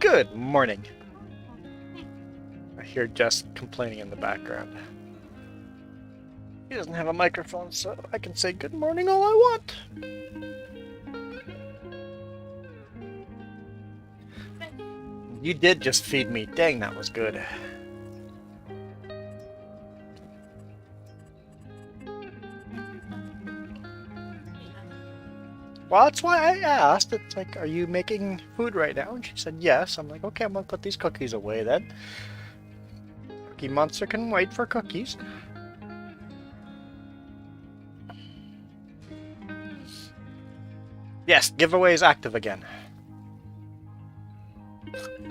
Good morning. I hear Jess complaining in the background. He doesn't have a microphone, so I can say good morning all I want. You did just feed me. Dang, that was good. Well, that's why I asked. It's like, are you making food right now? And she said yes. I'm like, okay, I'm gonna put these cookies away then. Cookie Monster can wait for cookies. Yes, giveaway is active again.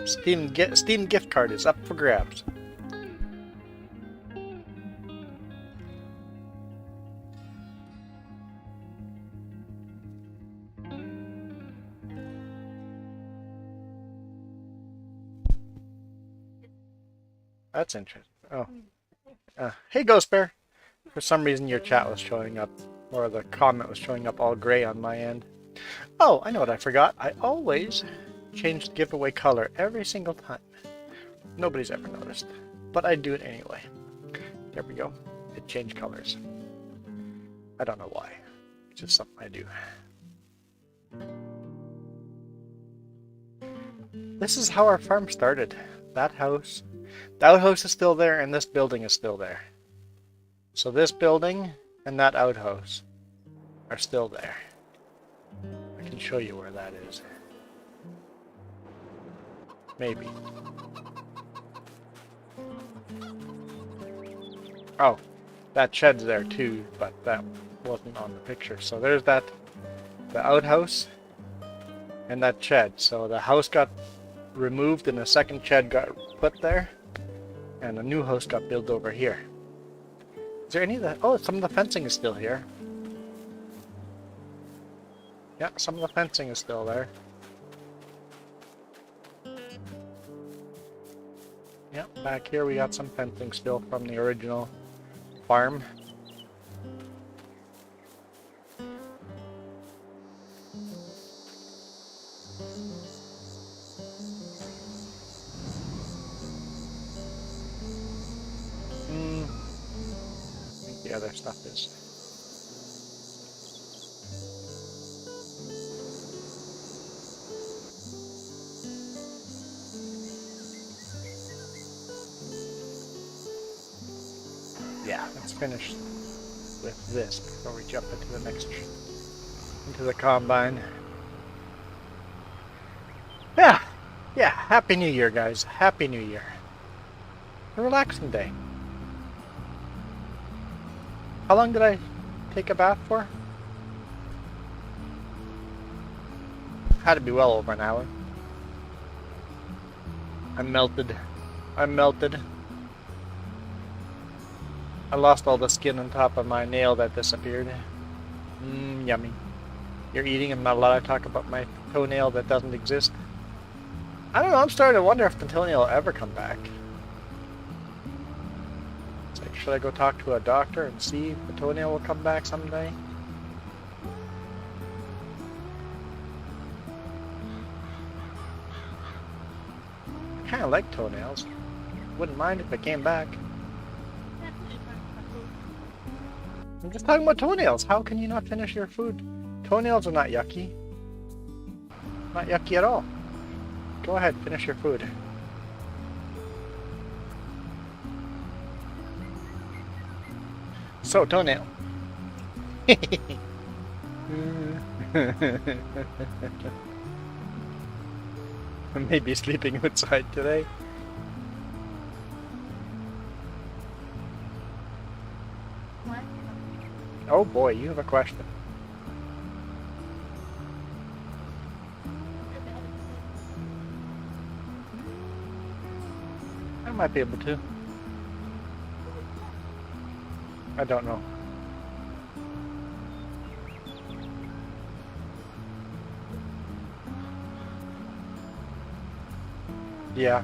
Steam gift card is up for grabs. That's interesting. Oh. Hey, Ghost Bear. For some reason your chat was showing up, or the comment was showing up all gray on my end. Oh, I know what I forgot. I always change the giveaway color every single time. Nobody's ever noticed, but I do it anyway. There we go. It changed colors. I don't know why. It's just something I do. This is how our farm started. That house. The outhouse is still there, and this building is still there. So this building and that outhouse are still there. I can show you where that is. Maybe. Oh, that shed's there too, but that wasn't on the picture. So there's that, the outhouse and that shed. So the house got removed and a second shed got put there, and a new house got built over here. Is there any of that? Oh, some of the fencing is still here. Yeah, some of the fencing is still there. Yeah, back here we got some fencing still from the original farm. I think the other stuff is. Yeah, let's finish with this before we jump into the next, into the combine. Yeah, Happy New Year, guys. Happy New Year. A relaxing day. How long did I take a bath for? Had to be well over an hour. I'm melted. I'm melted. I lost all the skin on top of my nail that disappeared. Yummy. You're eating and not allowed to talk about my toenail that doesn't exist. I don't know, I'm starting to wonder if the toenail will ever come back. It's like, should I go talk to a doctor and see if the toenail will come back someday? I kinda like toenails. Wouldn't mind if it came back. I'm just talking about toenails. How can you not finish your food? Toenails are not yucky. Not yucky at all. Go ahead, finish your food. So, toenail. I may be sleeping outside today. Oh boy, you have a question. I might be able to. I don't know. Yeah.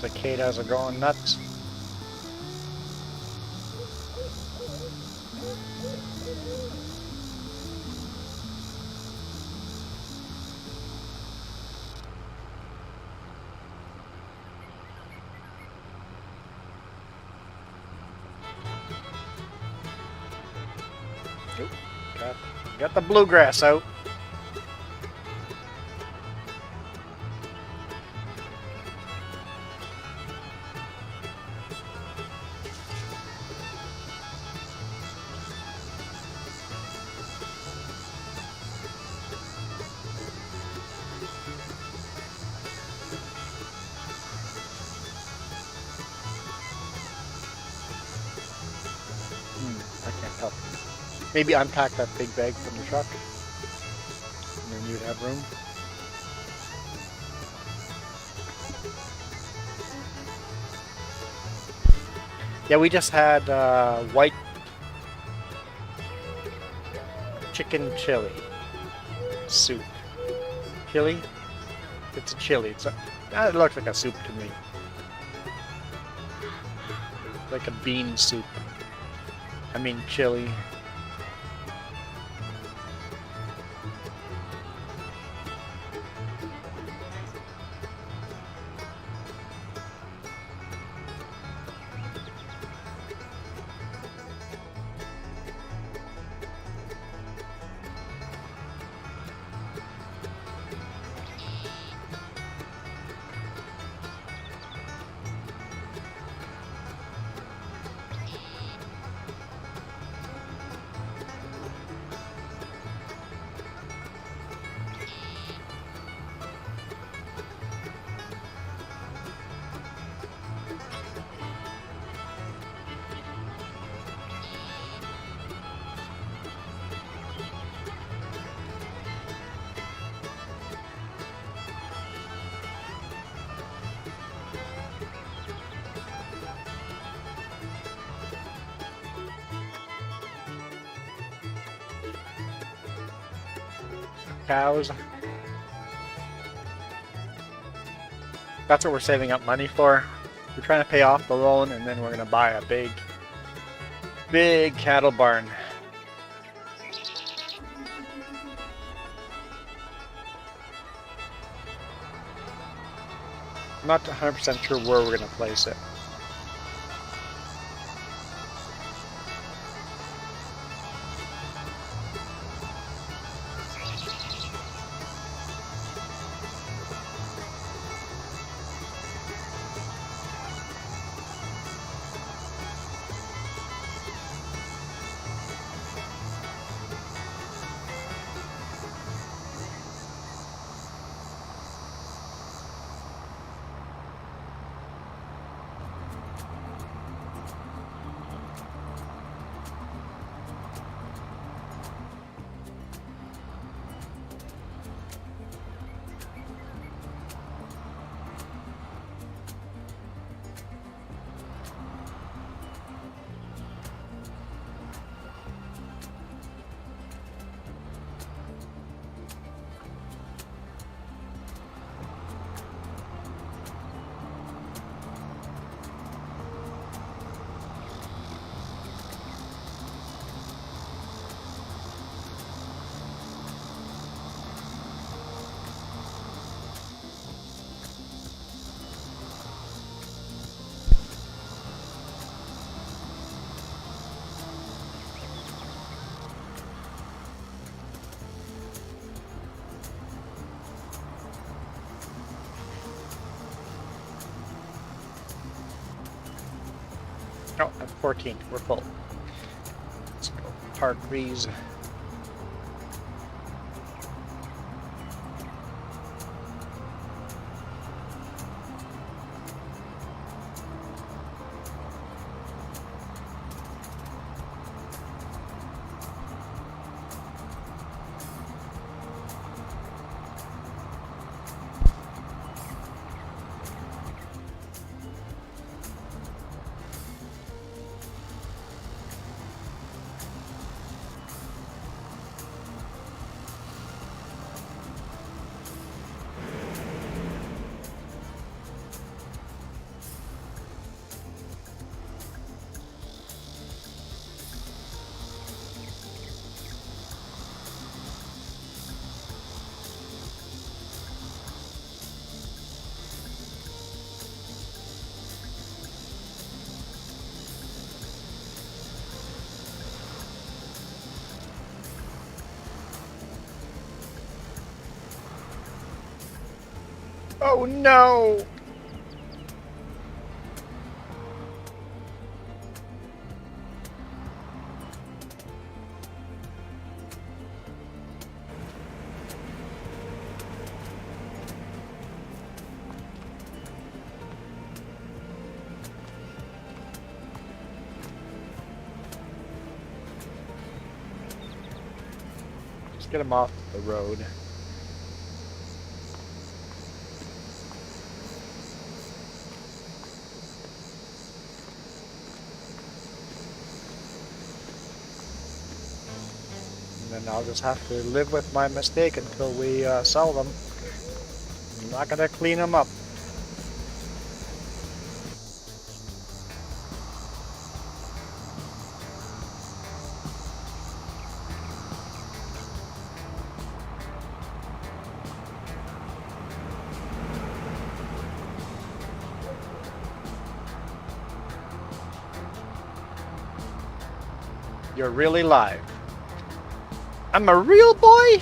Cicadas are going nuts. Oop, got the bluegrass out. I can't help. Maybe unpack that big bag from the truck, and then you'd have room. Yeah, we just had white chicken chili soup. Chili? It's a chili. It looks like a soup to me. Like a bean soup. I mean chili. Cows. That's what we're saving up money for. We're trying to pay off the loan, and then we're going to buy a big cattle barn. I'm not 100% sure where we're going to place it. Oh, at 14. We're full. Let's go park these. Oh no! Just get him off the road. And then I'll just have to live with my mistake until we sell them. I'm not gonna clean them up. You're really live. I'm a real boy?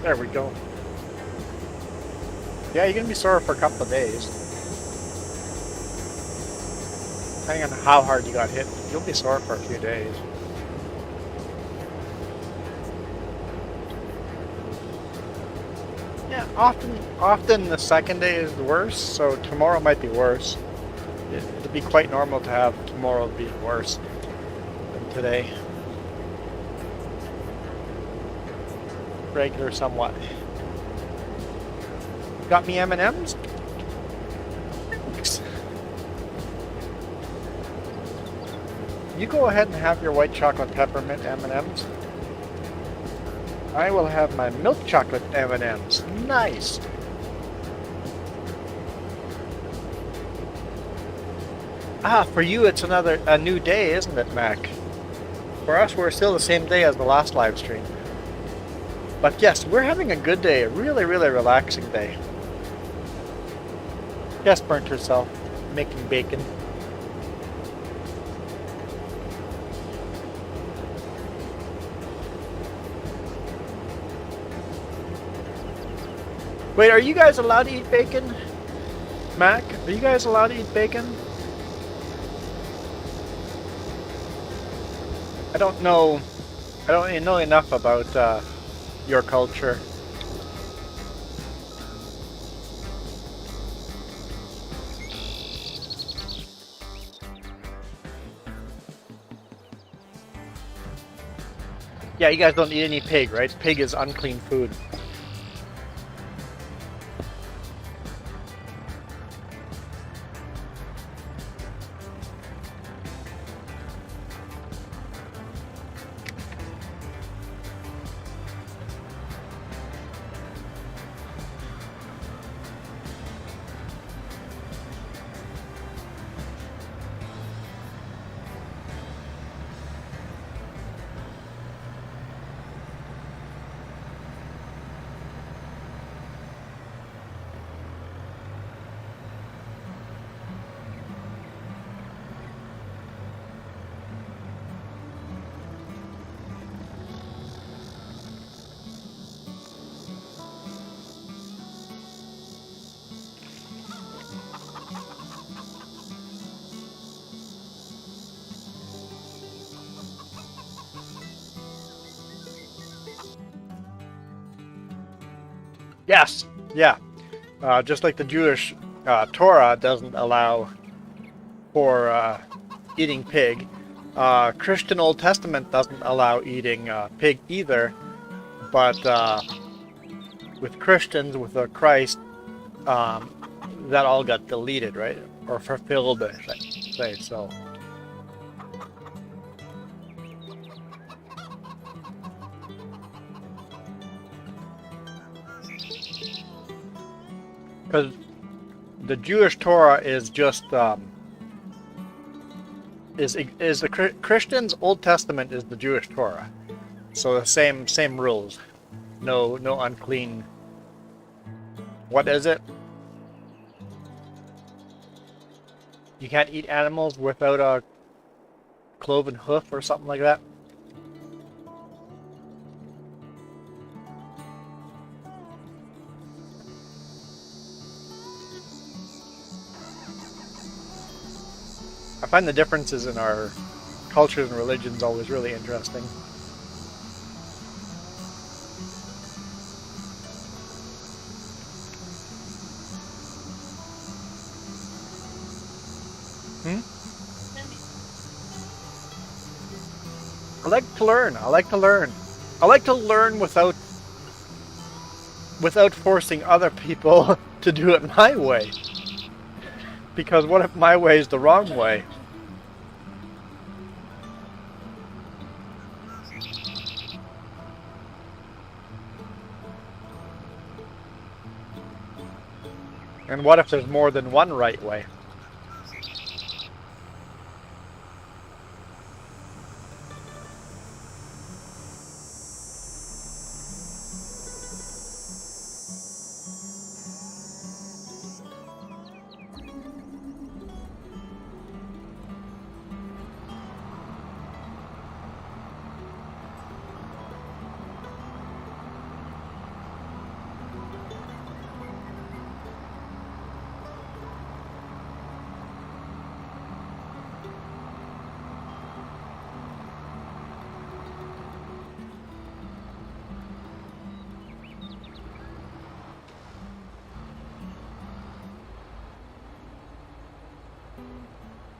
There we go. Yeah, you're gonna be sore for a couple of days. Depending on how hard you got hit, you'll be sore for a few days. Yeah, often the second day is worse, so tomorrow might be worse. It'll be quite normal to have tomorrow be worse than today. Regular somewhat. Got me M&Ms? Thanks. You go ahead and have your white chocolate peppermint M&Ms. I will have my milk chocolate M&Ms. Nice. Ah, for you it's a new day, isn't it, Mac? For us, we're still the same day as the last live stream. But yes, we're having a good day, a really, really relaxing day. Jess burnt herself making bacon. Wait, are you guys allowed to eat bacon? Mac, are you guys allowed to eat bacon? I don't really know enough about your culture. Yeah, you guys don't eat any pig, right? Pig is unclean food. Yes, yeah. Just like the Jewish Torah doesn't allow for eating pig, Christian Old Testament doesn't allow eating pig either. But with Christians, with Christ, that all got deleted, right? Or fulfilled, I think. say, so. Because the Jewish Torah is just is the Christians' Old Testament is the Jewish Torah, so the same rules. No unclean. What is it? You can't eat animals without a cloven hoof or something like that. I find the differences in our cultures and religions always really interesting. I like to learn. I like to learn. I like to learn without forcing other people to do it my way. Because what if my way is the wrong way? And what if there's more than one right way?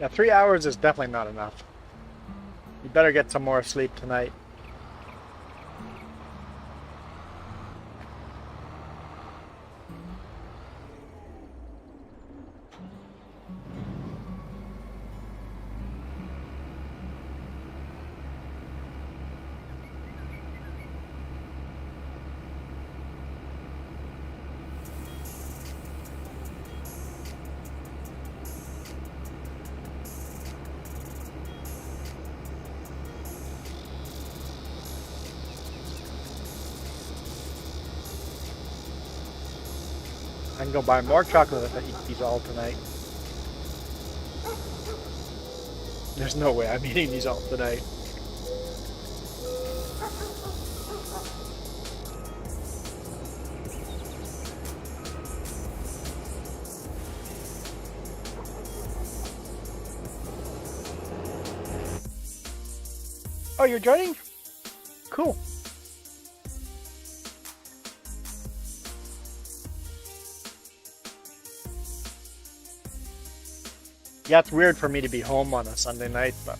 Yeah, 3 hours is definitely not enough. You better get some more sleep tonight. I can go buy more chocolate if I eat these all tonight. There's no way I'm eating these all tonight. Oh, you're joining? Cool. Yeah, it's weird for me to be home on a Sunday night, but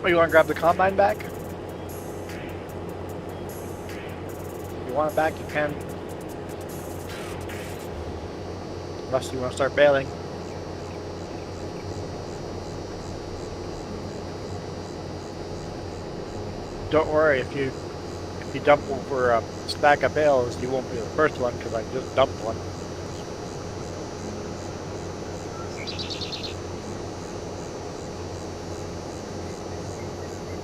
Oh, you want to grab the combine back? If you want it back, you can. Unless you want to start bailing. Don't worry, if you dump over a stack of bales, you won't be the first one because I just dumped one.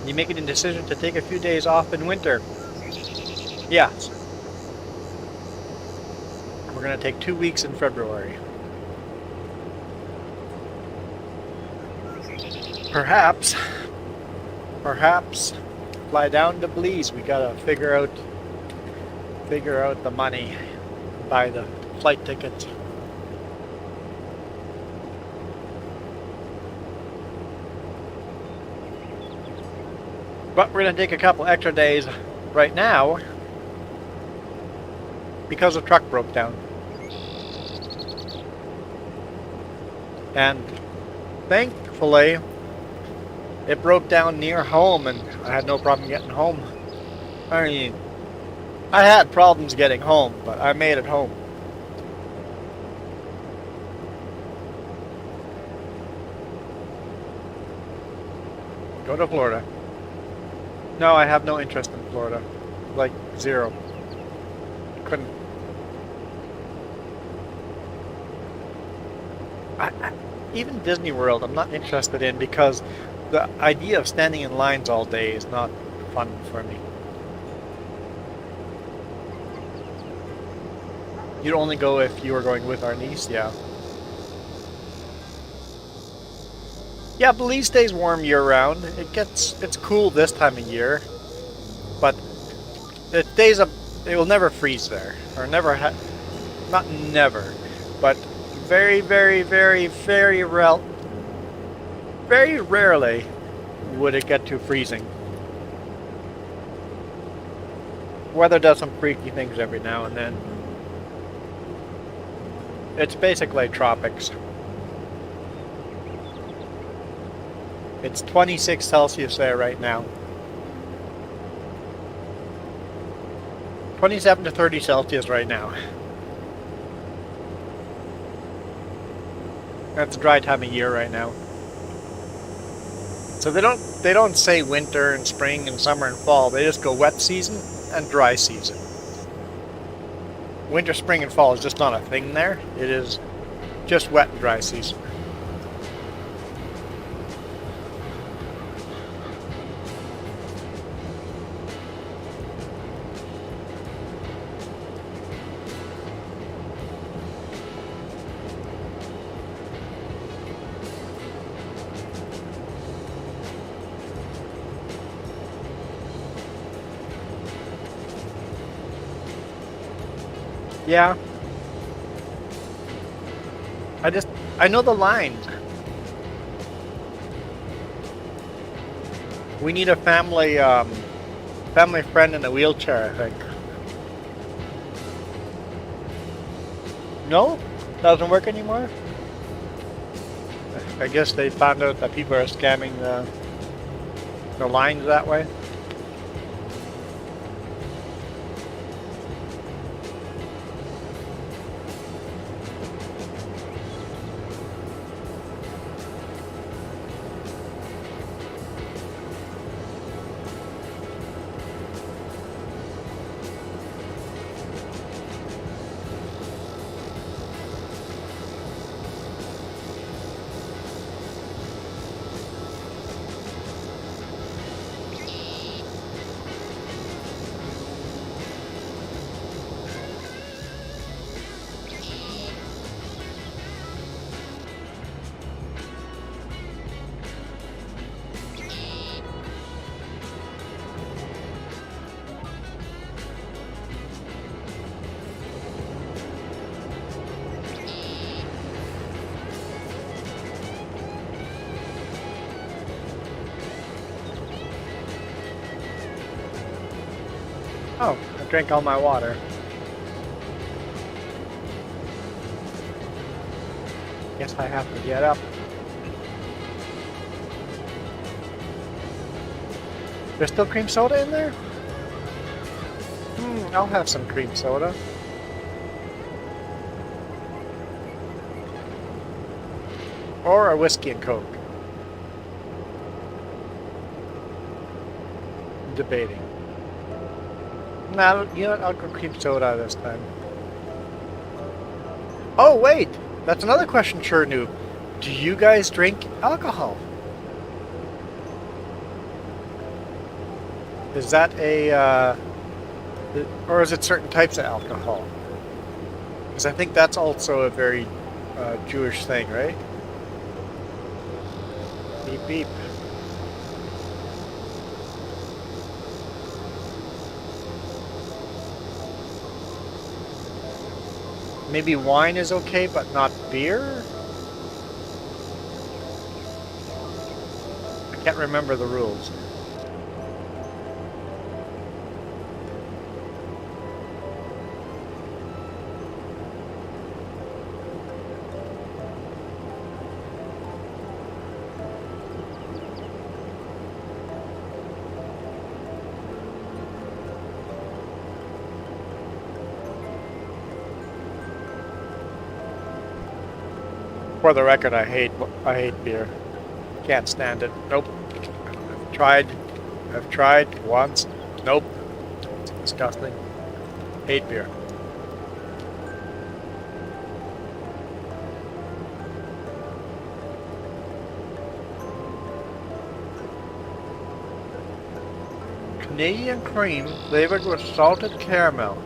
You making a decision to take a few days off in winter? Yes. We're going to take 2 weeks in February. Perhaps fly down to Belize. We gotta figure out the money, buy the flight tickets. But we're gonna take a couple extra days right now because the truck broke down. And thankfully it broke down near home and I had no problem getting home. I mean, I had problems getting home, but I made it home. Go to Florida. No, I have no interest in Florida. Like, zero. Couldn't. Even Disney World I'm not interested in because the idea of standing in lines all day is not fun for me. You'd only go if you were going with our niece, yeah. Yeah, Belize stays warm year-round. It's cool this time of year, but it will never freeze there, or not never, but very, very, very, very rarely would it get to freezing. Weather does some freaky things every now and then. It's basically tropics. It's 26 Celsius there right now. 27 to 30 Celsius right now. That's a dry time of year right now. So they don't say winter and spring and summer and fall. They just go wet season and dry season. Winter, spring, and fall is just not a thing there. It is just wet and dry season. Yeah. I know the lines. We need a family friend in a wheelchair, I think. No? Doesn't work anymore? I guess they found out that people are scamming the lines that way. Oh, I drank all my water. Guess I have to get up. There's still cream soda in there? I'll have some cream soda. Or a whiskey and Coke. Debating. Nah, you know what? I'll go cream soda this time. Oh, wait! That's another question, Sure Noob. Do you guys drink alcohol? Is that a, or is it certain types of alcohol? Because I think that's also a very Jewish thing, right? Beep beep. Maybe wine is okay, but not beer? I can't remember the rules. For the record, I hate beer. Can't stand it. Nope. I've tried once. Nope. It's disgusting. Hate beer. Canadian cream flavored with salted caramel.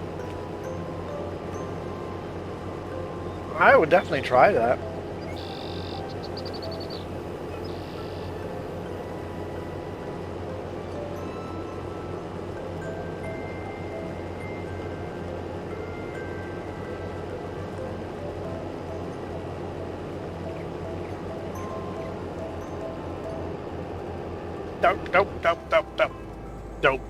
I would definitely try that. Dope.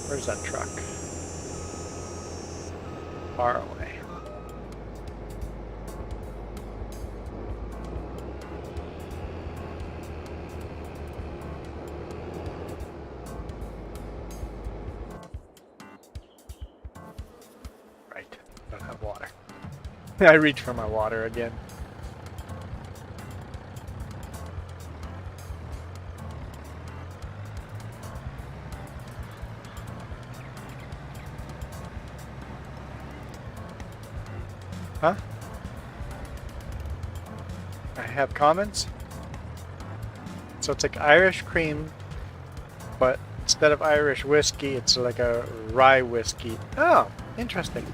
Where's that truck? Far away. Right. Don't have water. I reach for my water again. Huh? I have comments. So it's like Irish cream, but instead of Irish whiskey, it's like a rye whiskey. Oh, interesting.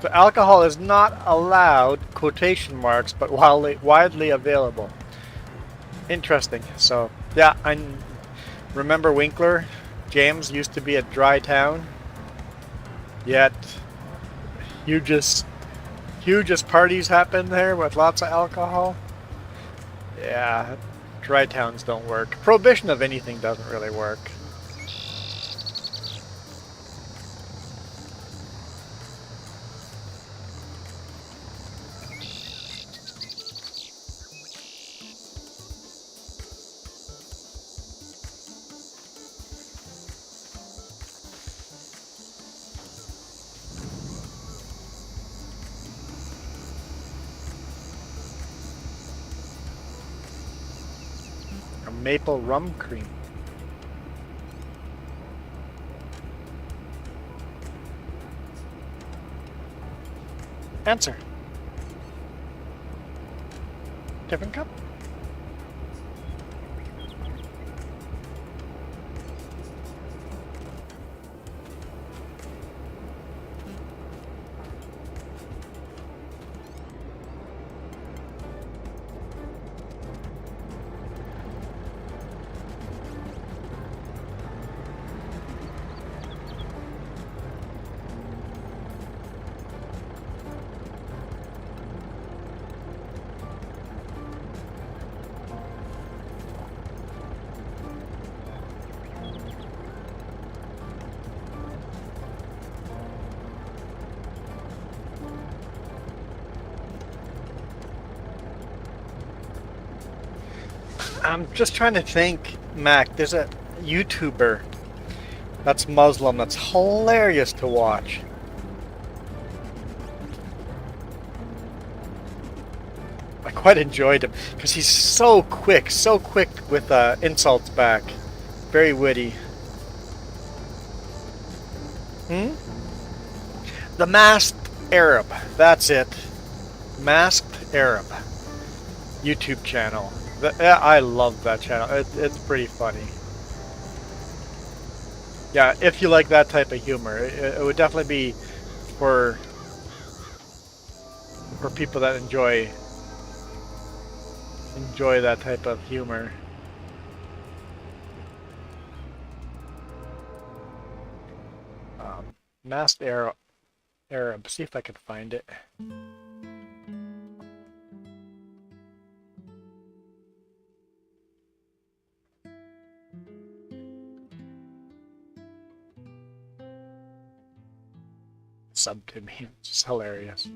So alcohol is not allowed, quotation marks, but widely available. Interesting. So, yeah, I remember Winkler. James used to be a dry town. Yet, hugest parties happen there with lots of alcohol. Yeah, dry towns don't work. Prohibition of anything doesn't really work. Maple rum cream. Answer. Different cup. I'm just trying to think, Mac. There's a YouTuber that's Muslim that's hilarious to watch. I quite enjoyed him because he's so quick with insults back. Very witty. Hmm? The Masked Arab. That's it. Masked Arab. YouTube channel. I love that channel. It's pretty funny. Yeah, if you like that type of humor, it would definitely be for people that enjoy that type of humor. Masked Arab. See if I can find it. Sub to me. It's just hilarious.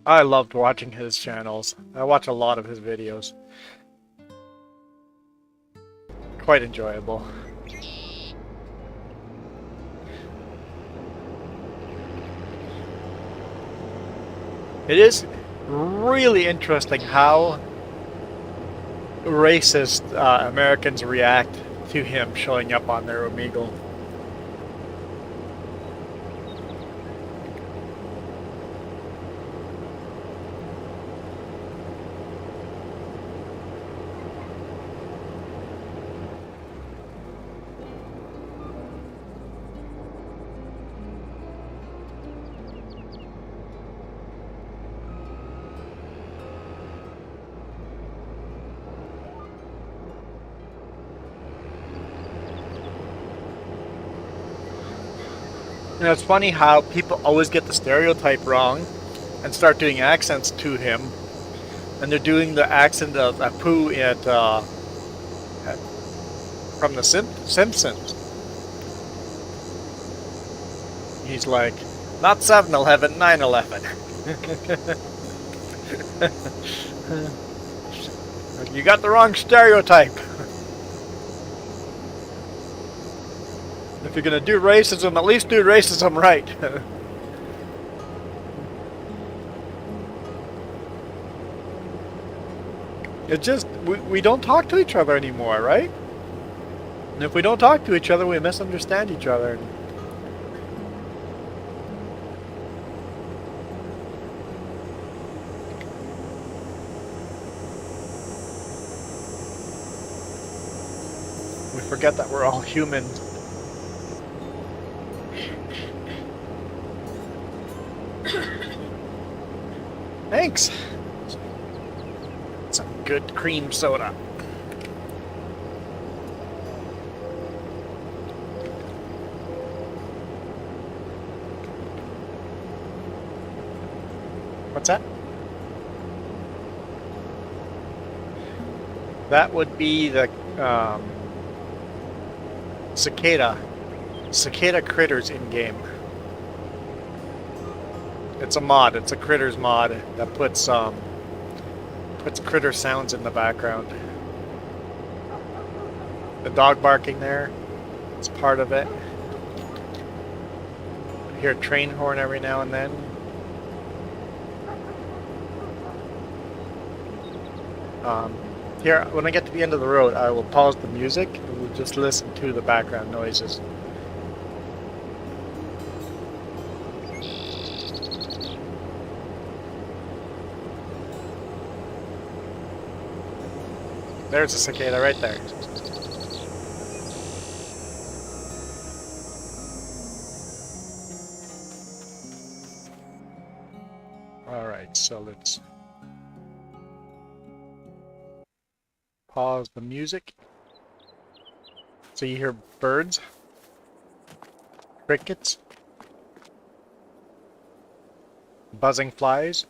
I loved watching his channels. I watch a lot of his videos. Quite enjoyable. It is really interesting how racist Americans react to him showing up on their Omegle. And it's funny how people always get the stereotype wrong and start doing accents to him. And they're doing the accent of Apu from the Simpsons. He's like, not 7-Eleven, 9-11. You got the wrong stereotype. If you're gonna do racism, at least do racism right. It just, we don't talk to each other anymore, right? And if we don't talk to each other, we misunderstand each other. We forget that we're all human. Thanks. Some good cream soda. What's that? That would be the cicada critters in game. It's a mod. It's a critters mod that puts critter sounds in the background. The dog barking there, it's part of it. I hear a train horn every now and then. Here, when I get to the end of the road, I will pause the music and we'll just listen to the background noises. There's a cicada right there. Alright, so let's pause the music. So you hear birds, crickets, buzzing flies.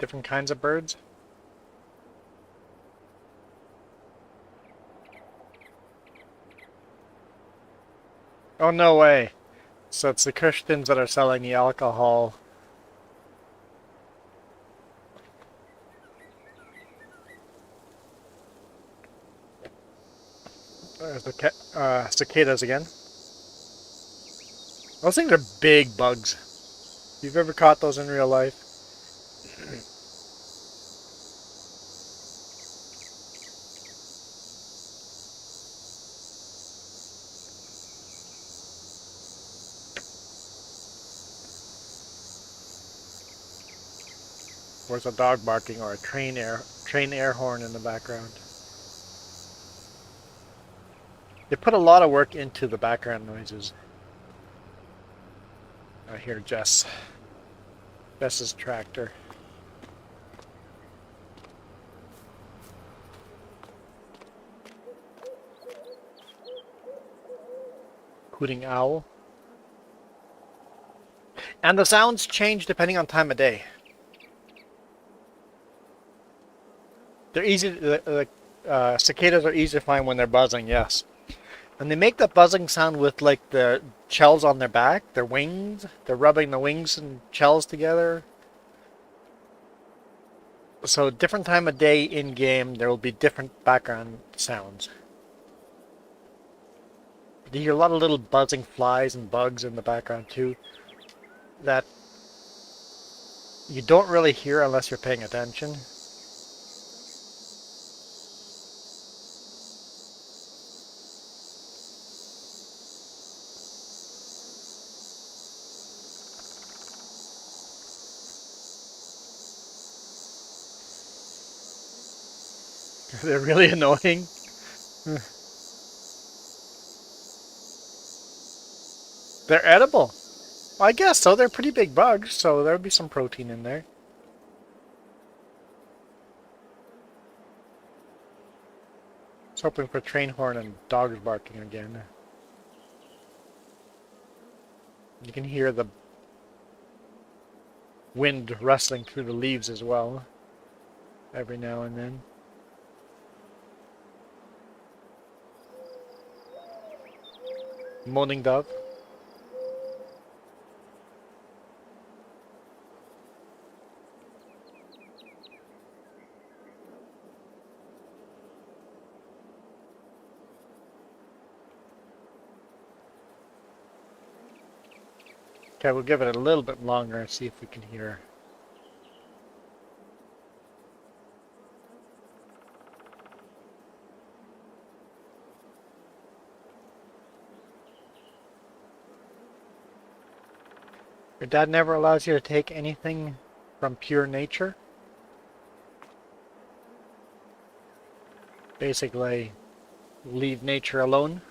different kinds of birds. Oh, no way. So it's the Christians that are selling the alcohol. There's the cicadas again. Those things are big bugs. If you've ever caught those in real life. There's a dog barking or a train air horn in the background. They put a lot of work into the background noises. I hear Jess's tractor. Hooting owl. And the sounds change depending on time of day. They're easy. The cicadas are easy to find when they're buzzing. Yes, and they make that buzzing sound with like the shells on their back, their wings. They're rubbing the wings and shells together. So different time of day in game, there will be different background sounds. You hear a lot of little buzzing flies and bugs in the background too, that you don't really hear unless you're paying attention. They're really annoying. They're edible. Well, I guess so. They're pretty big bugs, so there would be some protein in there. I was hoping for train horn and dogs barking again. You can hear the wind rustling through the leaves as well, every now and then. Moaning dove. Okay, we'll give it a little bit longer and see if we can hear. Your dad never allows you to take anything from pure nature? Basically, leave nature alone?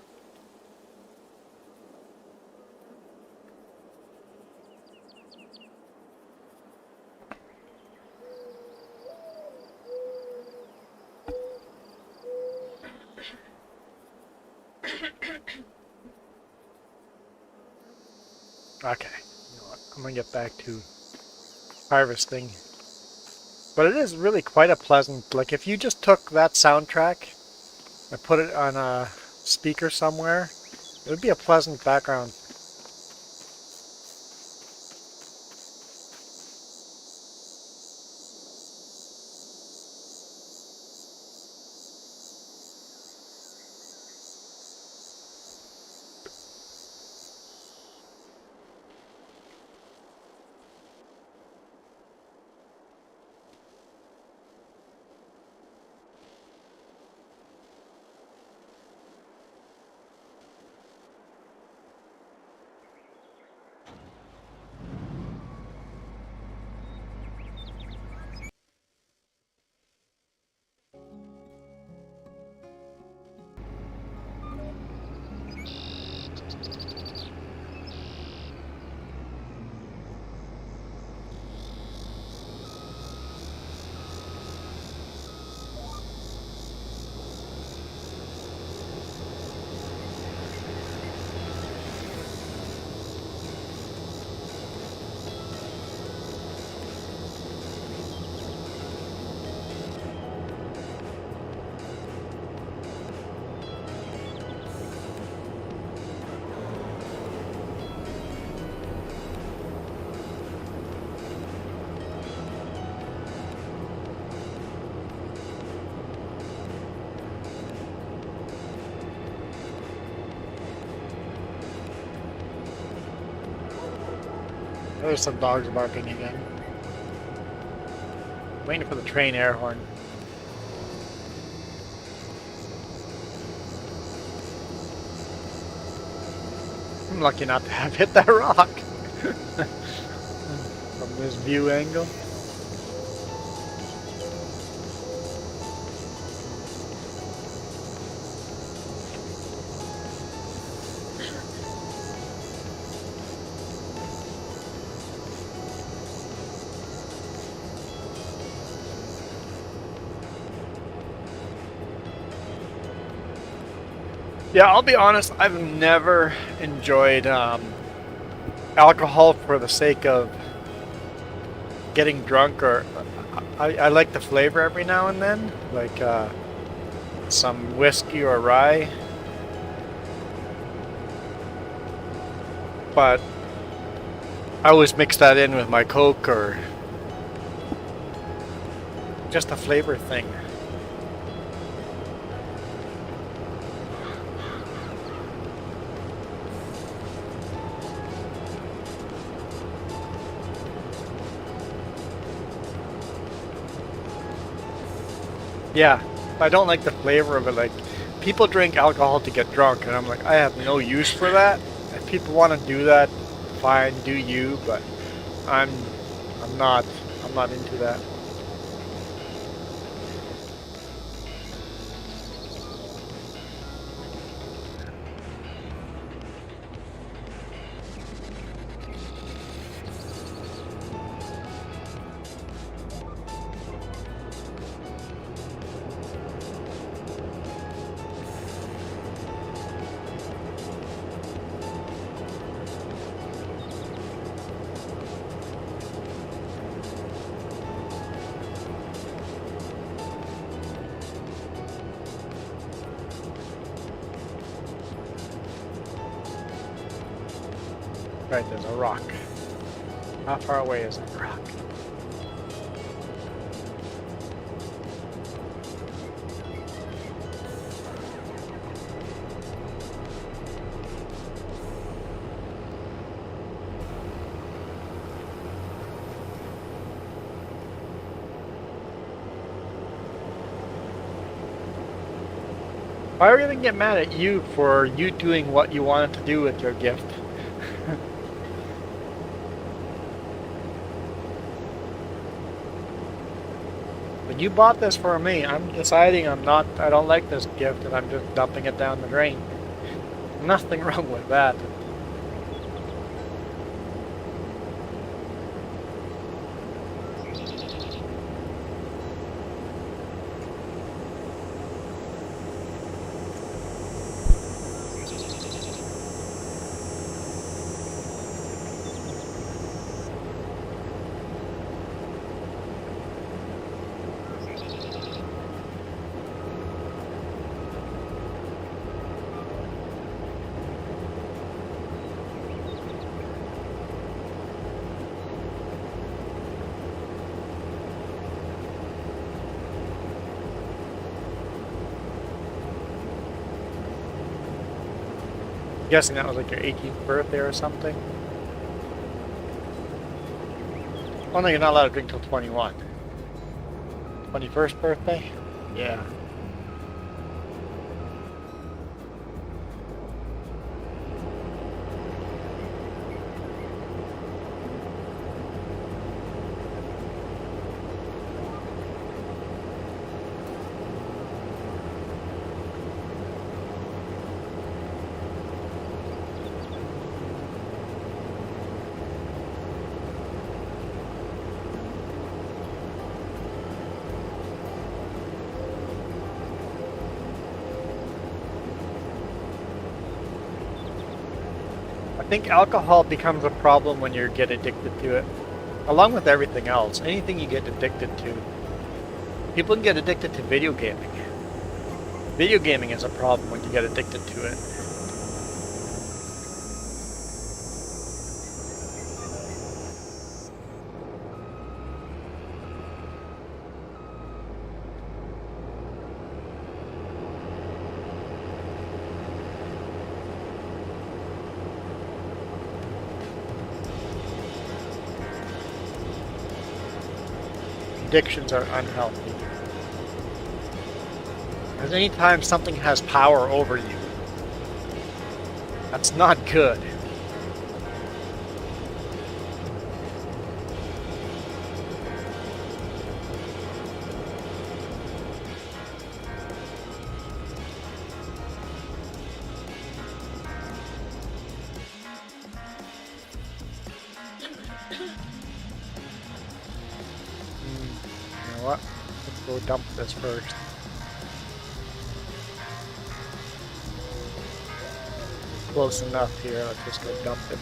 Okay, you know what? I'm gonna get back to harvesting. But it is really quite a pleasant, like if you just took that soundtrack and put it on a speaker somewhere, it would be a pleasant background. There's some dogs barking again. Waiting for the train air horn. I'm lucky not to have hit that rock from this view angle. Yeah, I'll be honest, I've never enjoyed alcohol for the sake of getting drunk, or I like the flavor every now and then, like some whiskey or rye. But I always mix that in with my Coke, or just a flavor thing. Yeah, I don't like the flavor of it. Like, people drink alcohol to get drunk, and I'm like, I have no use for that. If people want to do that, fine, do you, but I'm not into that. Right, there's a rock. How far away is that rock? Why are we gonna get mad at you for you doing what you wanted to do with your gift? But you bought this for me. I'm deciding I don't like this gift, and I'm just dumping it down the drain. Nothing wrong with that. I'm guessing that was like your 18th birthday or something. Oh no, you're not allowed to drink till 21. 21st birthday? Yeah. I think alcohol becomes a problem when you get addicted to it. Along with everything else, anything you get addicted to. People can get addicted to video gaming. Video gaming is a problem when you get addicted to it. addictions are unhealthy. Because anytime something has power over you, that's not good. You know what? Let's go dump this first. Close enough here, let's just go dump it.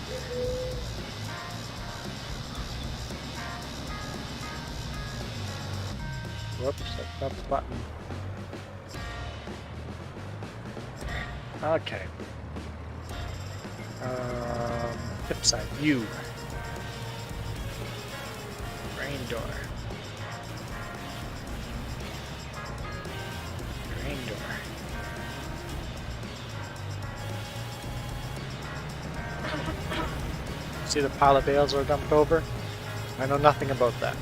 Whoops, that's not the button. Okay. Tip side, U. Drain door. Drain door. See the pile of bales are dumped over? I know nothing about that.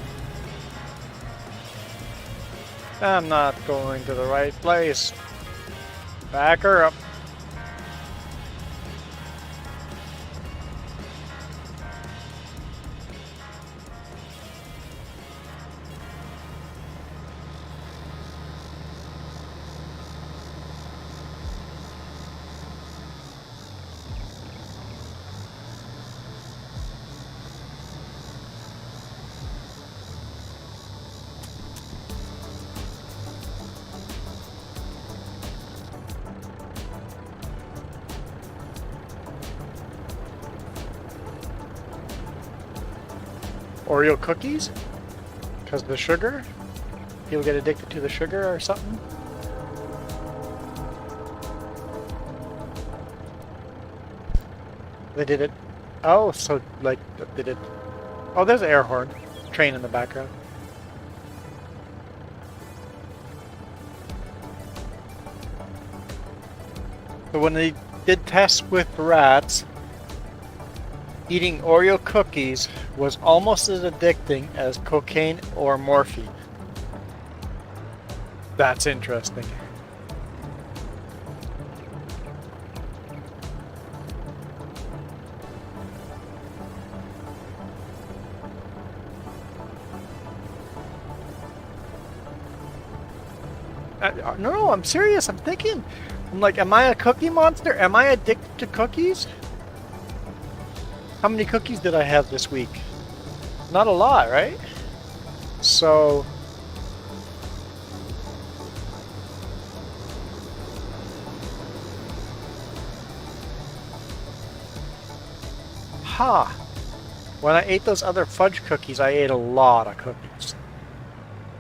I'm not going to the right place. Back her up. Oreo cookies? Because of the sugar? People get addicted to the sugar or something? They did it. Oh, so like they did. Oh, there's an air horn. Train in the background. So when they did tests with rats, eating Oreo cookies was almost as addicting as cocaine or morphine. That's interesting. No, I'm serious. I'm thinking. I'm like, am I a cookie monster? Am I addicted to cookies? How many cookies did I have this week? Not a lot, right? So... Ha! When I ate those other fudge cookies, I ate a lot of cookies.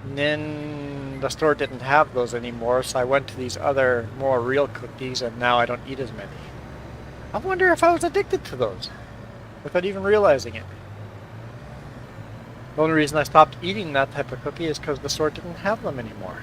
And then the store didn't have those anymore, so I went to these other, more real cookies, and now I don't eat as many. I wonder if I was addicted to those, without even realizing it. The only reason I stopped eating that type of cookie is because the store didn't have them anymore.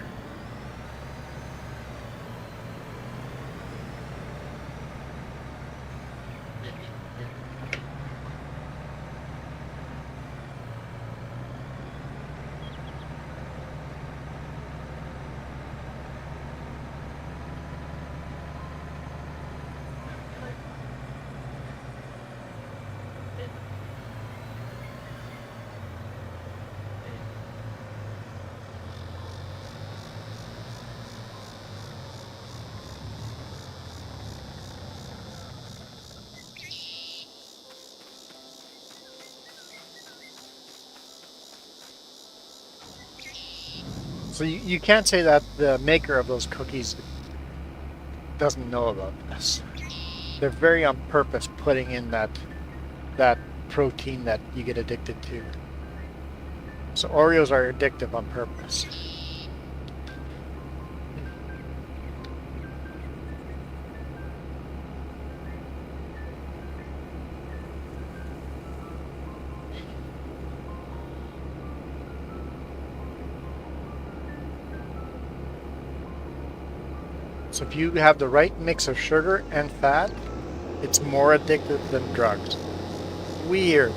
So you can't say that the maker of those cookies doesn't know about this. They're very on purpose putting in that protein that you get addicted to. So Oreos are addictive on purpose. So if you have the right mix of sugar and fat, it's more addictive than drugs. Weird.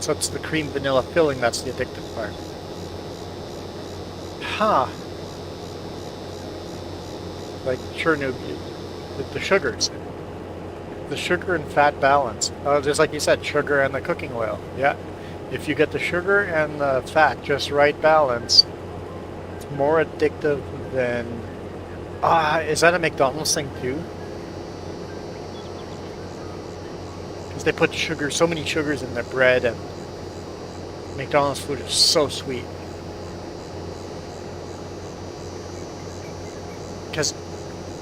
So it's the cream vanilla filling that's the addictive part. Huh. Like Chernobyl with the sugars. The sugar and fat balance. Just like you said, sugar and the cooking oil. Yeah. If you get the sugar and the fat just right balance, it's more addictive than... is that a McDonald's thing too? Because they put sugar, so many sugars in their bread, and McDonald's food is so sweet. Because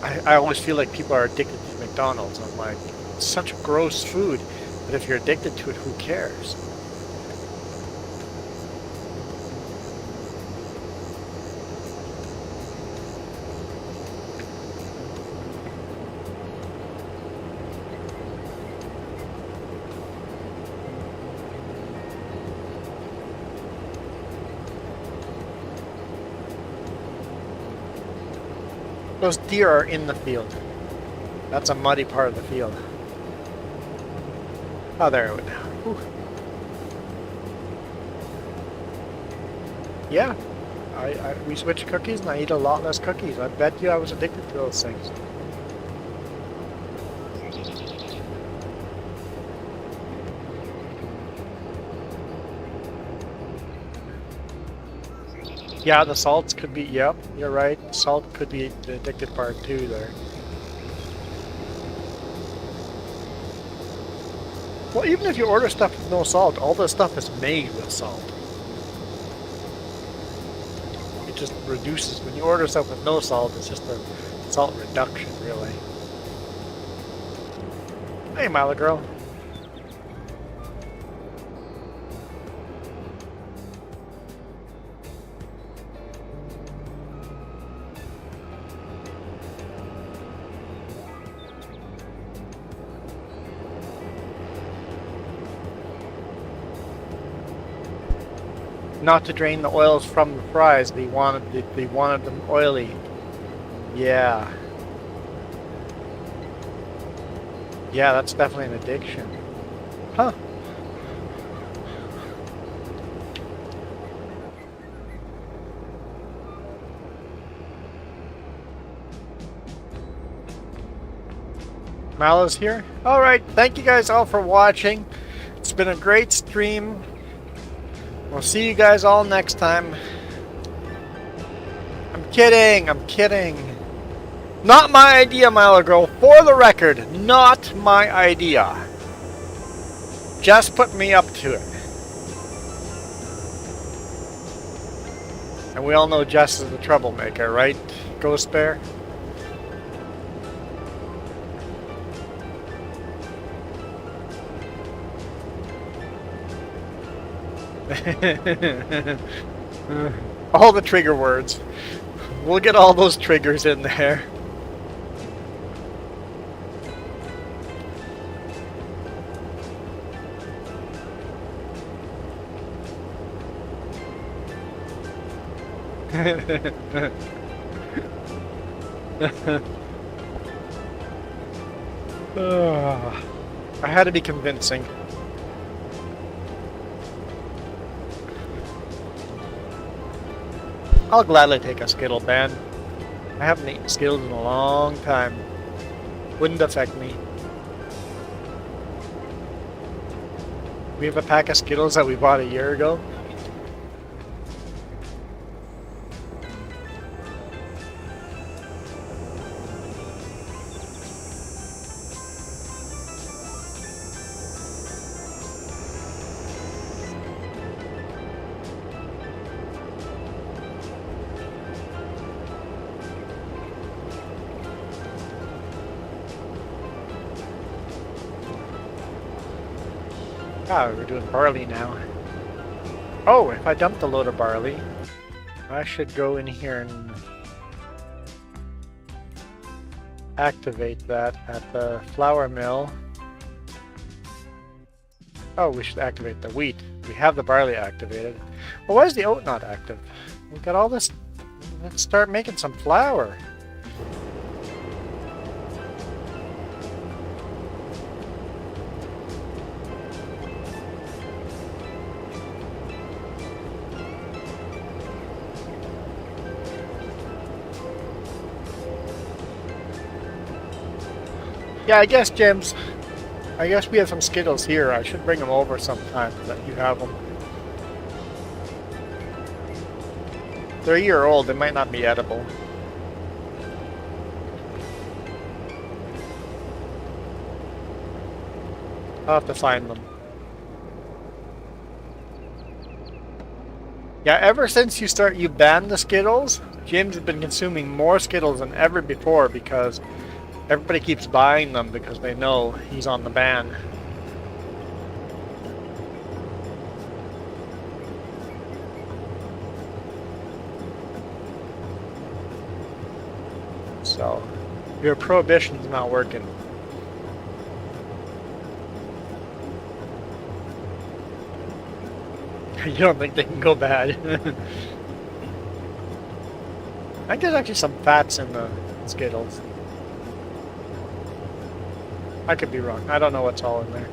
I always feel like people are addicted to McDonald's. I'm like, it's such gross food, but if you're addicted to it, who cares? Those deer are in the field. That's a muddy part of the field. Oh, there it went. Whew. Yeah, we switched cookies and I eat a lot less cookies. I bet you I was addicted to those things. Yeah, the salts could be, yep, you're right. Salt could be the addicted part too there. Well, even if you order stuff with no salt, all the stuff is made with salt. It just reduces, when you order stuff with no salt, it's just a salt reduction, really. Hey, Mila girl. Not to drain the oils from the fries. They wanted them oily. Yeah. Yeah, that's definitely an addiction. Huh. Mala's here. Alright, thank you guys all for watching. It's been a great stream. We'll see you guys all next time. I'm kidding. I'm kidding. Not my idea, Milo Girl. For the record, not my idea. Just put me up to it. And we all know Jess is the troublemaker, right? Ghost Bear? All the trigger words. We'll get all those triggers in there. I had to be convincing. I'll gladly take a Skittle ban. I haven't eaten Skittles in a long time. Wouldn't affect me. We have a pack of Skittles that we bought a year ago. Ah, we're doing barley now. Oh, if I dumped a load of barley, I should go in here and activate that at the flour mill. Oh, we should activate the wheat. We have the barley activated. Well, why is the oat not active? We've got all this. Let's start making some flour. Yeah, I guess, James. I guess we have some Skittles here. I should bring them over sometime so that you have them. They're a year old. They might not be edible. I'll have to find them. Yeah, ever since you banned the Skittles, James has been consuming more Skittles than ever before because everybody keeps buying them because they know he's on the ban. So, your prohibition's not working. You don't think they can go bad? I think there's actually some fats in the Skittles. I could be wrong. I don't know what's all in there.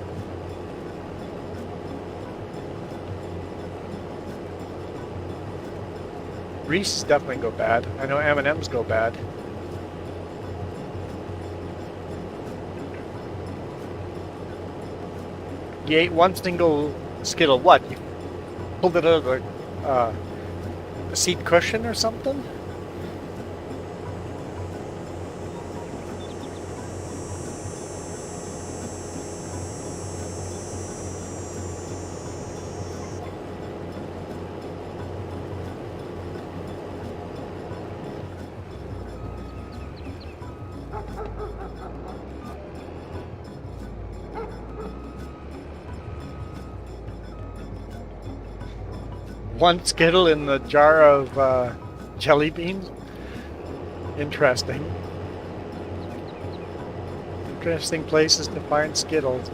Reese's definitely go bad. I know M&M's go bad. You ate one single Skittle. What? You pulled it out of the seat cushion or something? One Skittle in the jar of jelly beans? Interesting. Interesting places to find Skittles.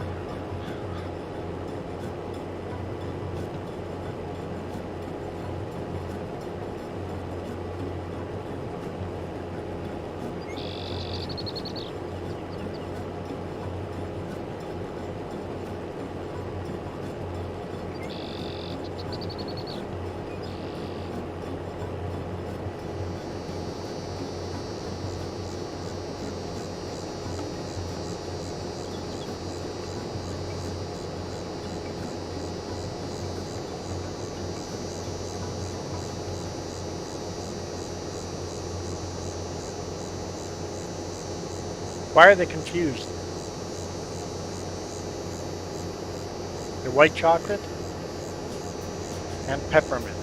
Why are they confused? The white chocolate and peppermint.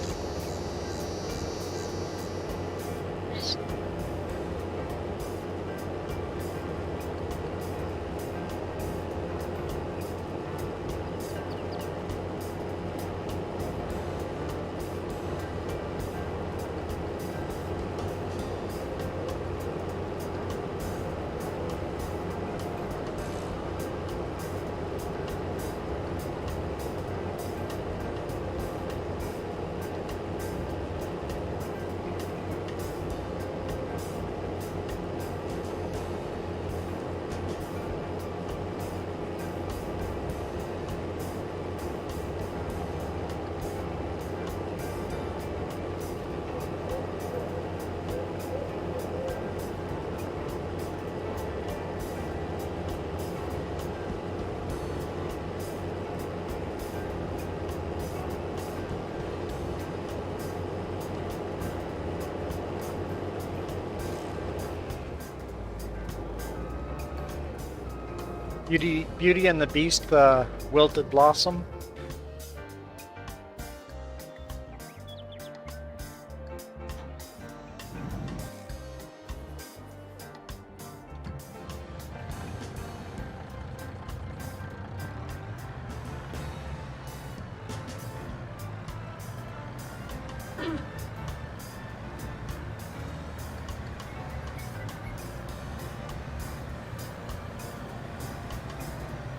Beauty and the Beast, the wilted blossom.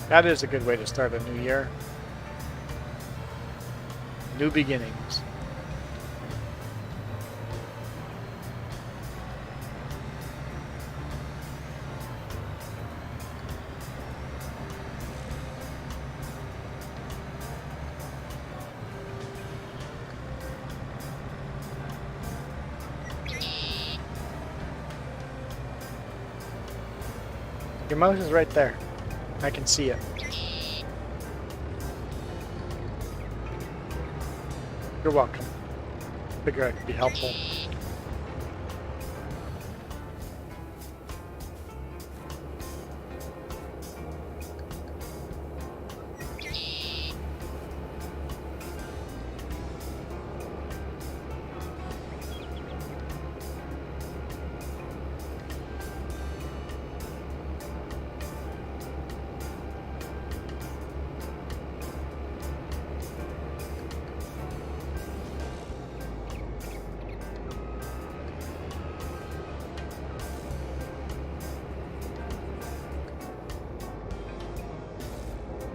That is a good way to start a new year. New beginnings. Your mouse is right there. I can see it. You're welcome. Figure I could be helpful.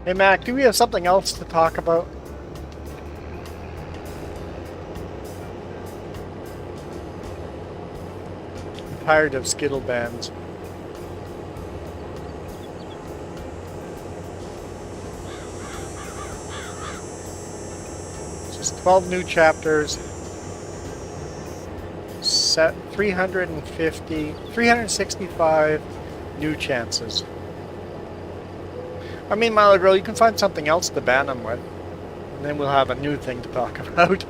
Hey Mac, do we have something else to talk about? I'm tired of Skittle bands. Just 12 new chapters. Set 365 new chances. I mean, my little girl, you can find something else to ban them with. And then we'll have a new thing to talk about.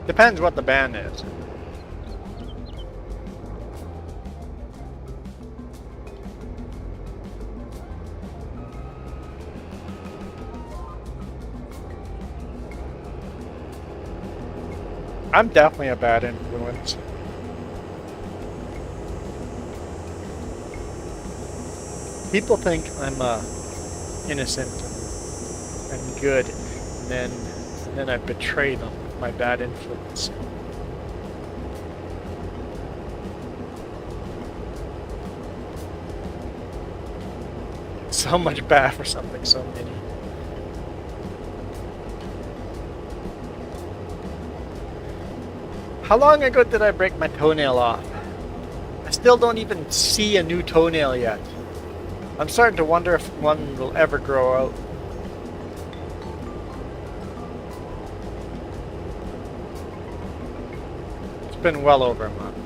Depends what the ban is. I'm definitely a bad influence. People think I'm innocent and good, and then I betray them. My bad influence. So much bad for something so many. How long ago did I break my toenail off? I still don't even see a new toenail yet. I'm starting to wonder if one will ever grow out. Been well over a month,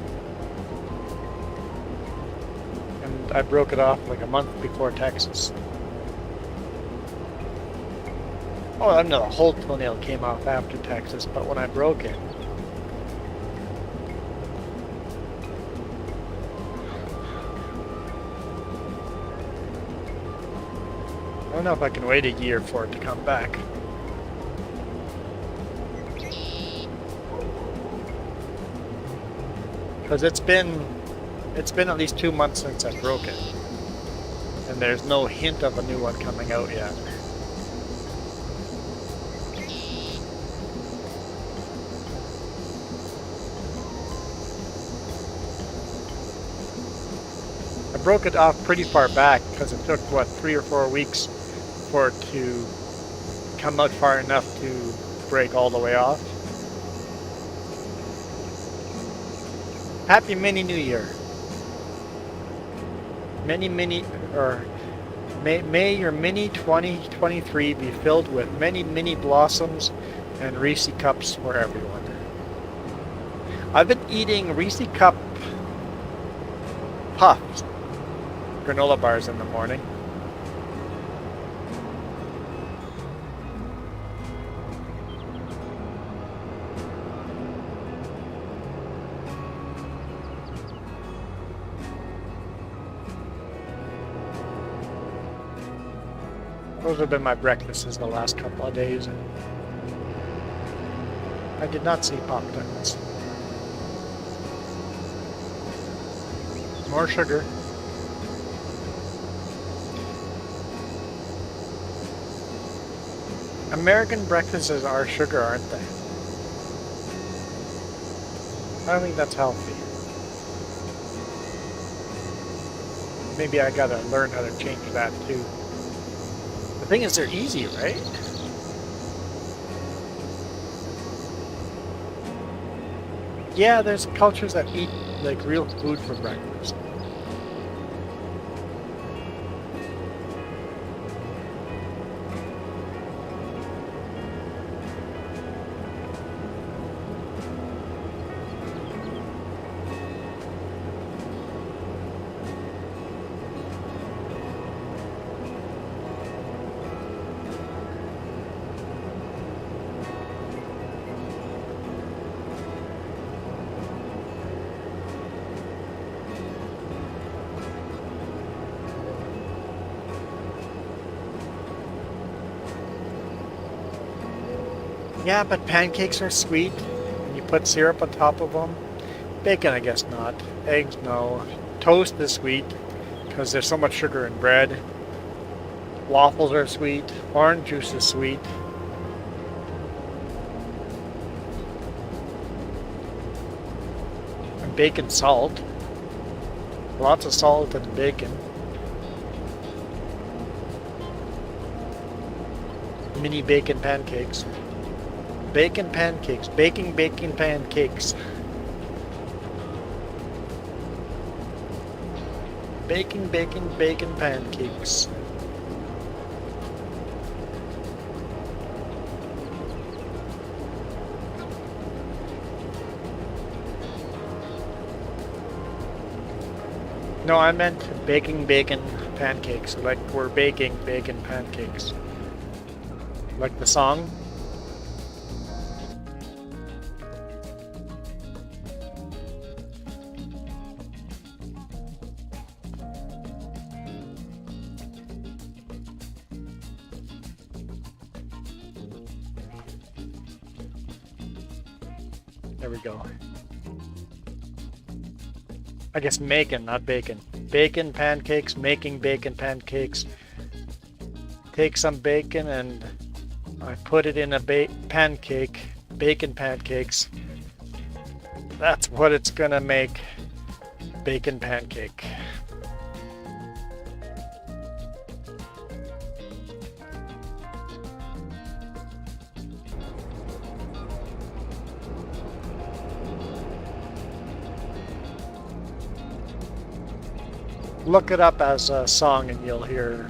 and I broke it off like a month before Texas. Oh no, the whole toenail came off after Texas, but when I broke it, I don't know if I can wait a year for it to come back. Because it's been at least 2 months since I broke it, and there's no hint of a new one coming out yet. I broke it off pretty far back because it took, what, 3 or 4 weeks for it to come out far enough to break all the way off. Happy Mini New Year. May your Mini 2023 be filled with many mini blossoms and Reese Cups for everyone. I've been eating Reese Cup Puffs, granola bars in the morning. Those have been my breakfasts the last couple of days. I did not see Pop-Tarts. More sugar. American breakfasts are sugar, aren't they? I don't think that's healthy. Maybe I gotta learn how to change that too. The thing is, they're easy, right? Yeah, there's cultures that eat like real food for breakfast. Yeah, but pancakes are sweet, and you put syrup on top of them. Bacon, I guess not. Eggs, no. Toast is sweet, because there's so much sugar in bread. Waffles are sweet. Orange juice is sweet. And bacon salt. Lots of salt in bacon. Mini bacon pancakes. Bacon pancakes. Baking bacon pancakes. Baking bacon bacon pancakes. No, I meant baking bacon pancakes. Like we're baking bacon pancakes. Like the song. There we go. I guess making, not bacon. Bacon pancakes, making bacon pancakes. Take some bacon and I put it in a pancake. Bacon pancakes. That's what it's gonna make. Bacon pancake. Look it up as a song and you'll hear.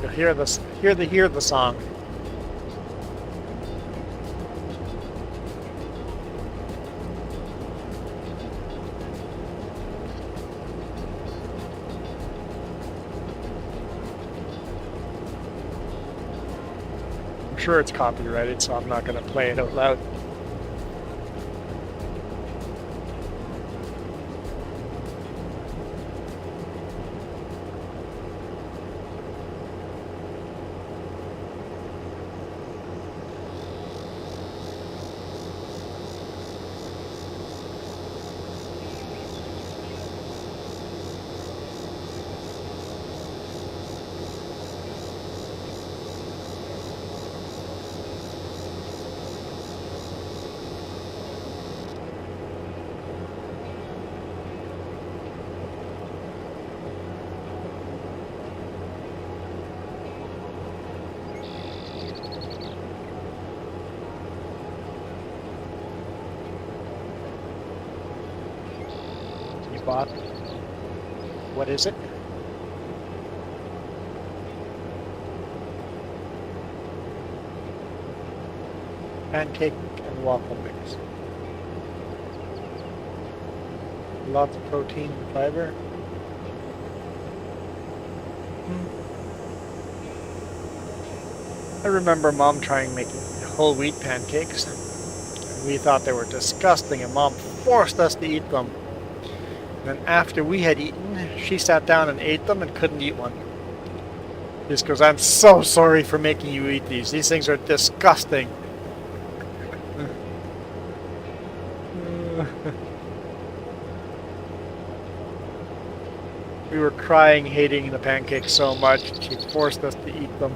You'll hear this. Hear the song. I'm sure it's copyrighted, so I'm not going to play it out loud. Bought. What is it? Pancake and waffle mix. Lots of protein and fiber. I remember Mom trying making whole wheat pancakes. We thought they were disgusting and Mom forced us to eat them. And after we had eaten, she sat down and ate them and couldn't eat one. Just goes, I'm so sorry for making you eat these. These things are disgusting. We were crying, hating the pancakes so much, she forced us to eat them.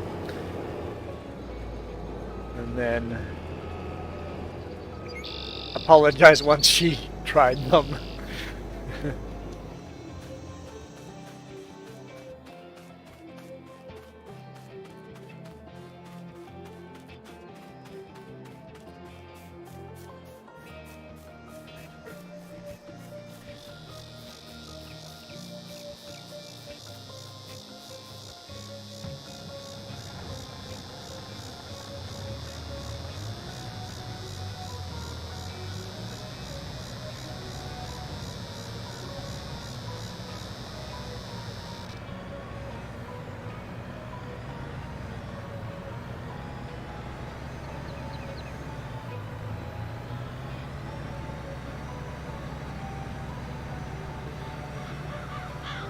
and then apologize once she tried them.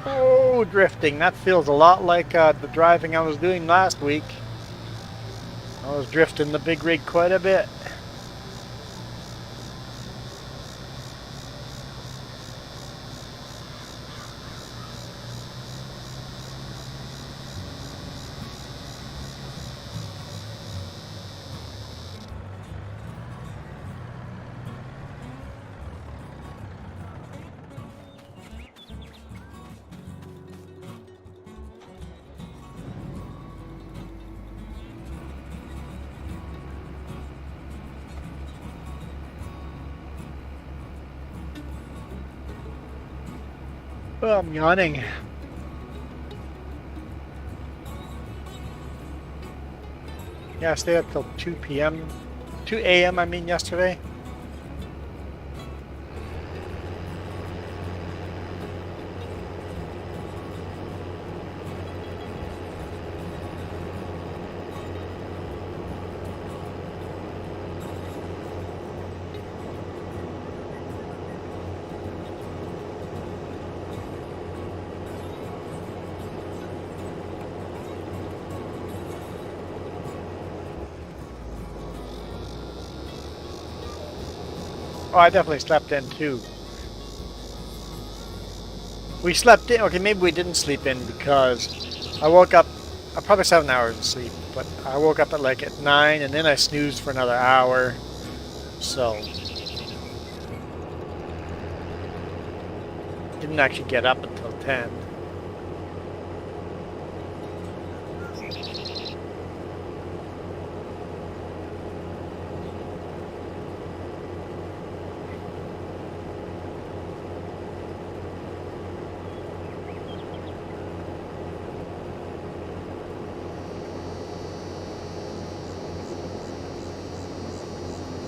Oh, drifting. That feels a lot like the driving I was doing last week. I was drifting the big rig quite a bit. Oh, I'm yawning. Yeah, I stayed up till 2 p.m. 2 a.m. I mean yesterday. Oh, I definitely slept in too. We slept in. Okay, maybe we didn't sleep in because I woke up. Probably 7 hours of sleep, but I woke up at like at 9, and then I snoozed for another hour. So didn't actually get up until 10.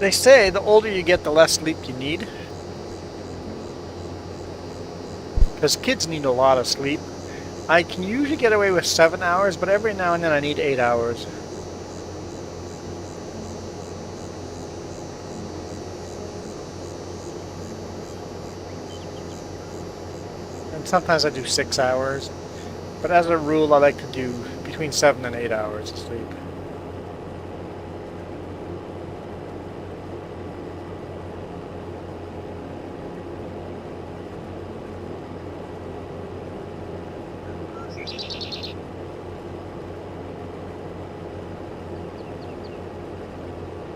They say the older you get, the less sleep you need. Because kids need a lot of sleep. I can usually get away with 7 hours, but every now and then I need 8 hours. And sometimes I do 6 hours. But as a rule, I like to do between 7 and 8 hours of sleep.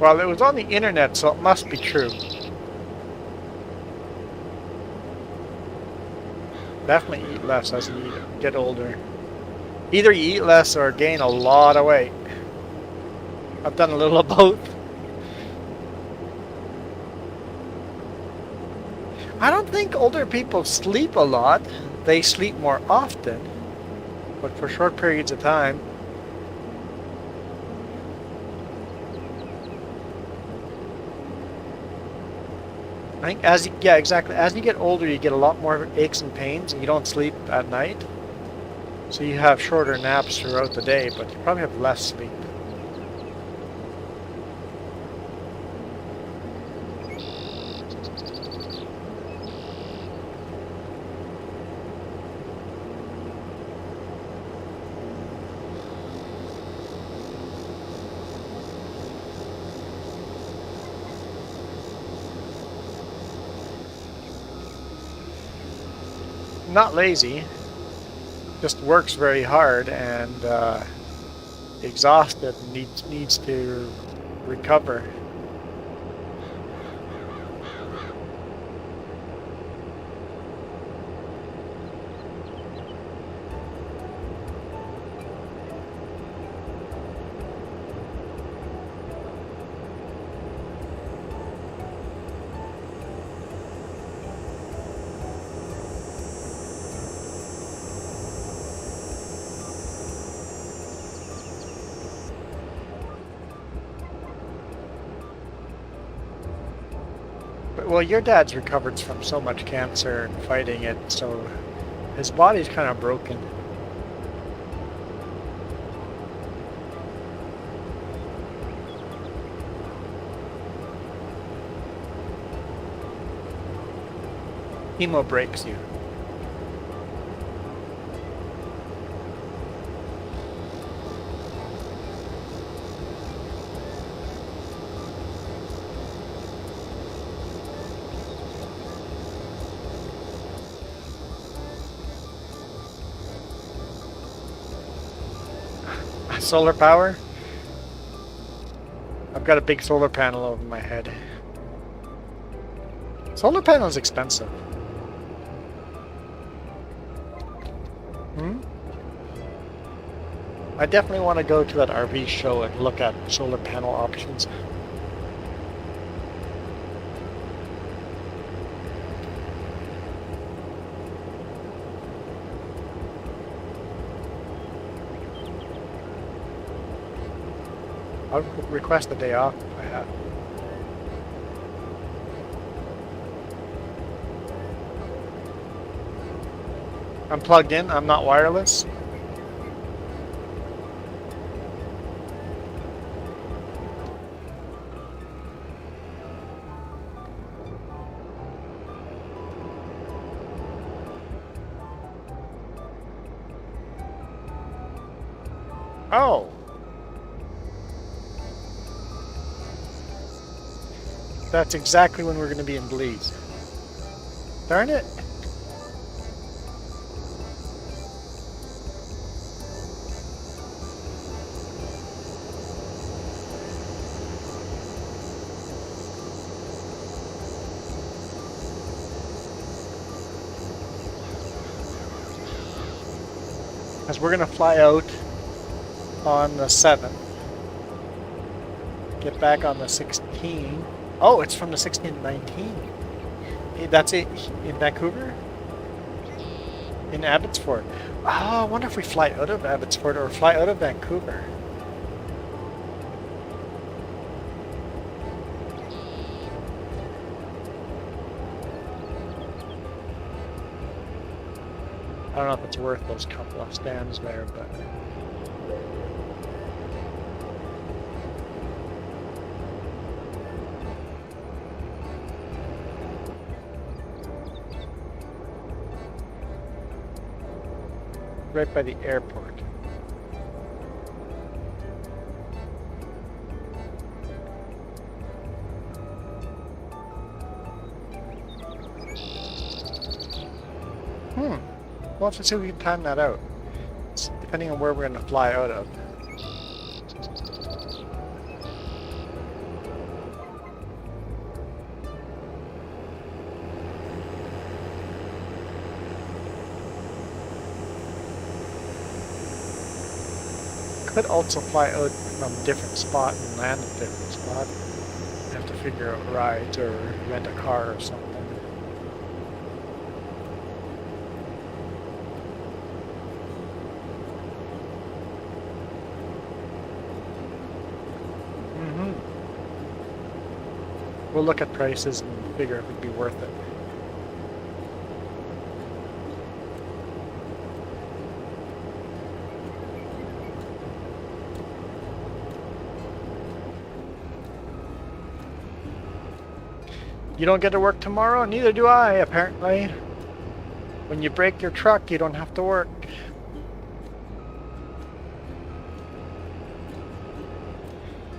Well, it was on the internet, so it must be true. Definitely eat less as you get older. Either you eat less or gain a lot of weight. I've done a little of both. I don't think older people sleep a lot. They sleep more often, but for short periods of time. I think yeah, exactly. As you get older, you get a lot more aches and pains, and you don't sleep at night. So you have shorter naps throughout the day, but you probably have less sleep. Not lazy, just works very hard and exhausted and needs to recover. Well, your dad's recovered from so much cancer and fighting it, so his body's kind of broken. Chemo breaks you. Solar power? I've got a big solar panel over my head. Solar panel is expensive. I definitely want to go to that RV show and look at solar panel options. I'll request a day off if I have. I'm plugged in, I'm not wireless. Oh! That's exactly when we're going to be in Belize. Darn it! Because we're going to fly out on the 7th. Get back on the 16th. Oh, it's from the 16th to 19th. That's it in Vancouver? In Abbotsford. Oh, I wonder if we fly out of Abbotsford or fly out of Vancouver. I don't know if it's worth those couple of stands there, but... right by the airport. Well, let's see if we can time that out. It's depending on where we're going to fly out of. Could also fly out from a different spot and land at a different spot. Have to figure out rides or rent a car or something. We'll look at prices and figure if it'd be worth it. You don't get to work tomorrow? Neither do I, apparently. When you break your truck, you don't have to work.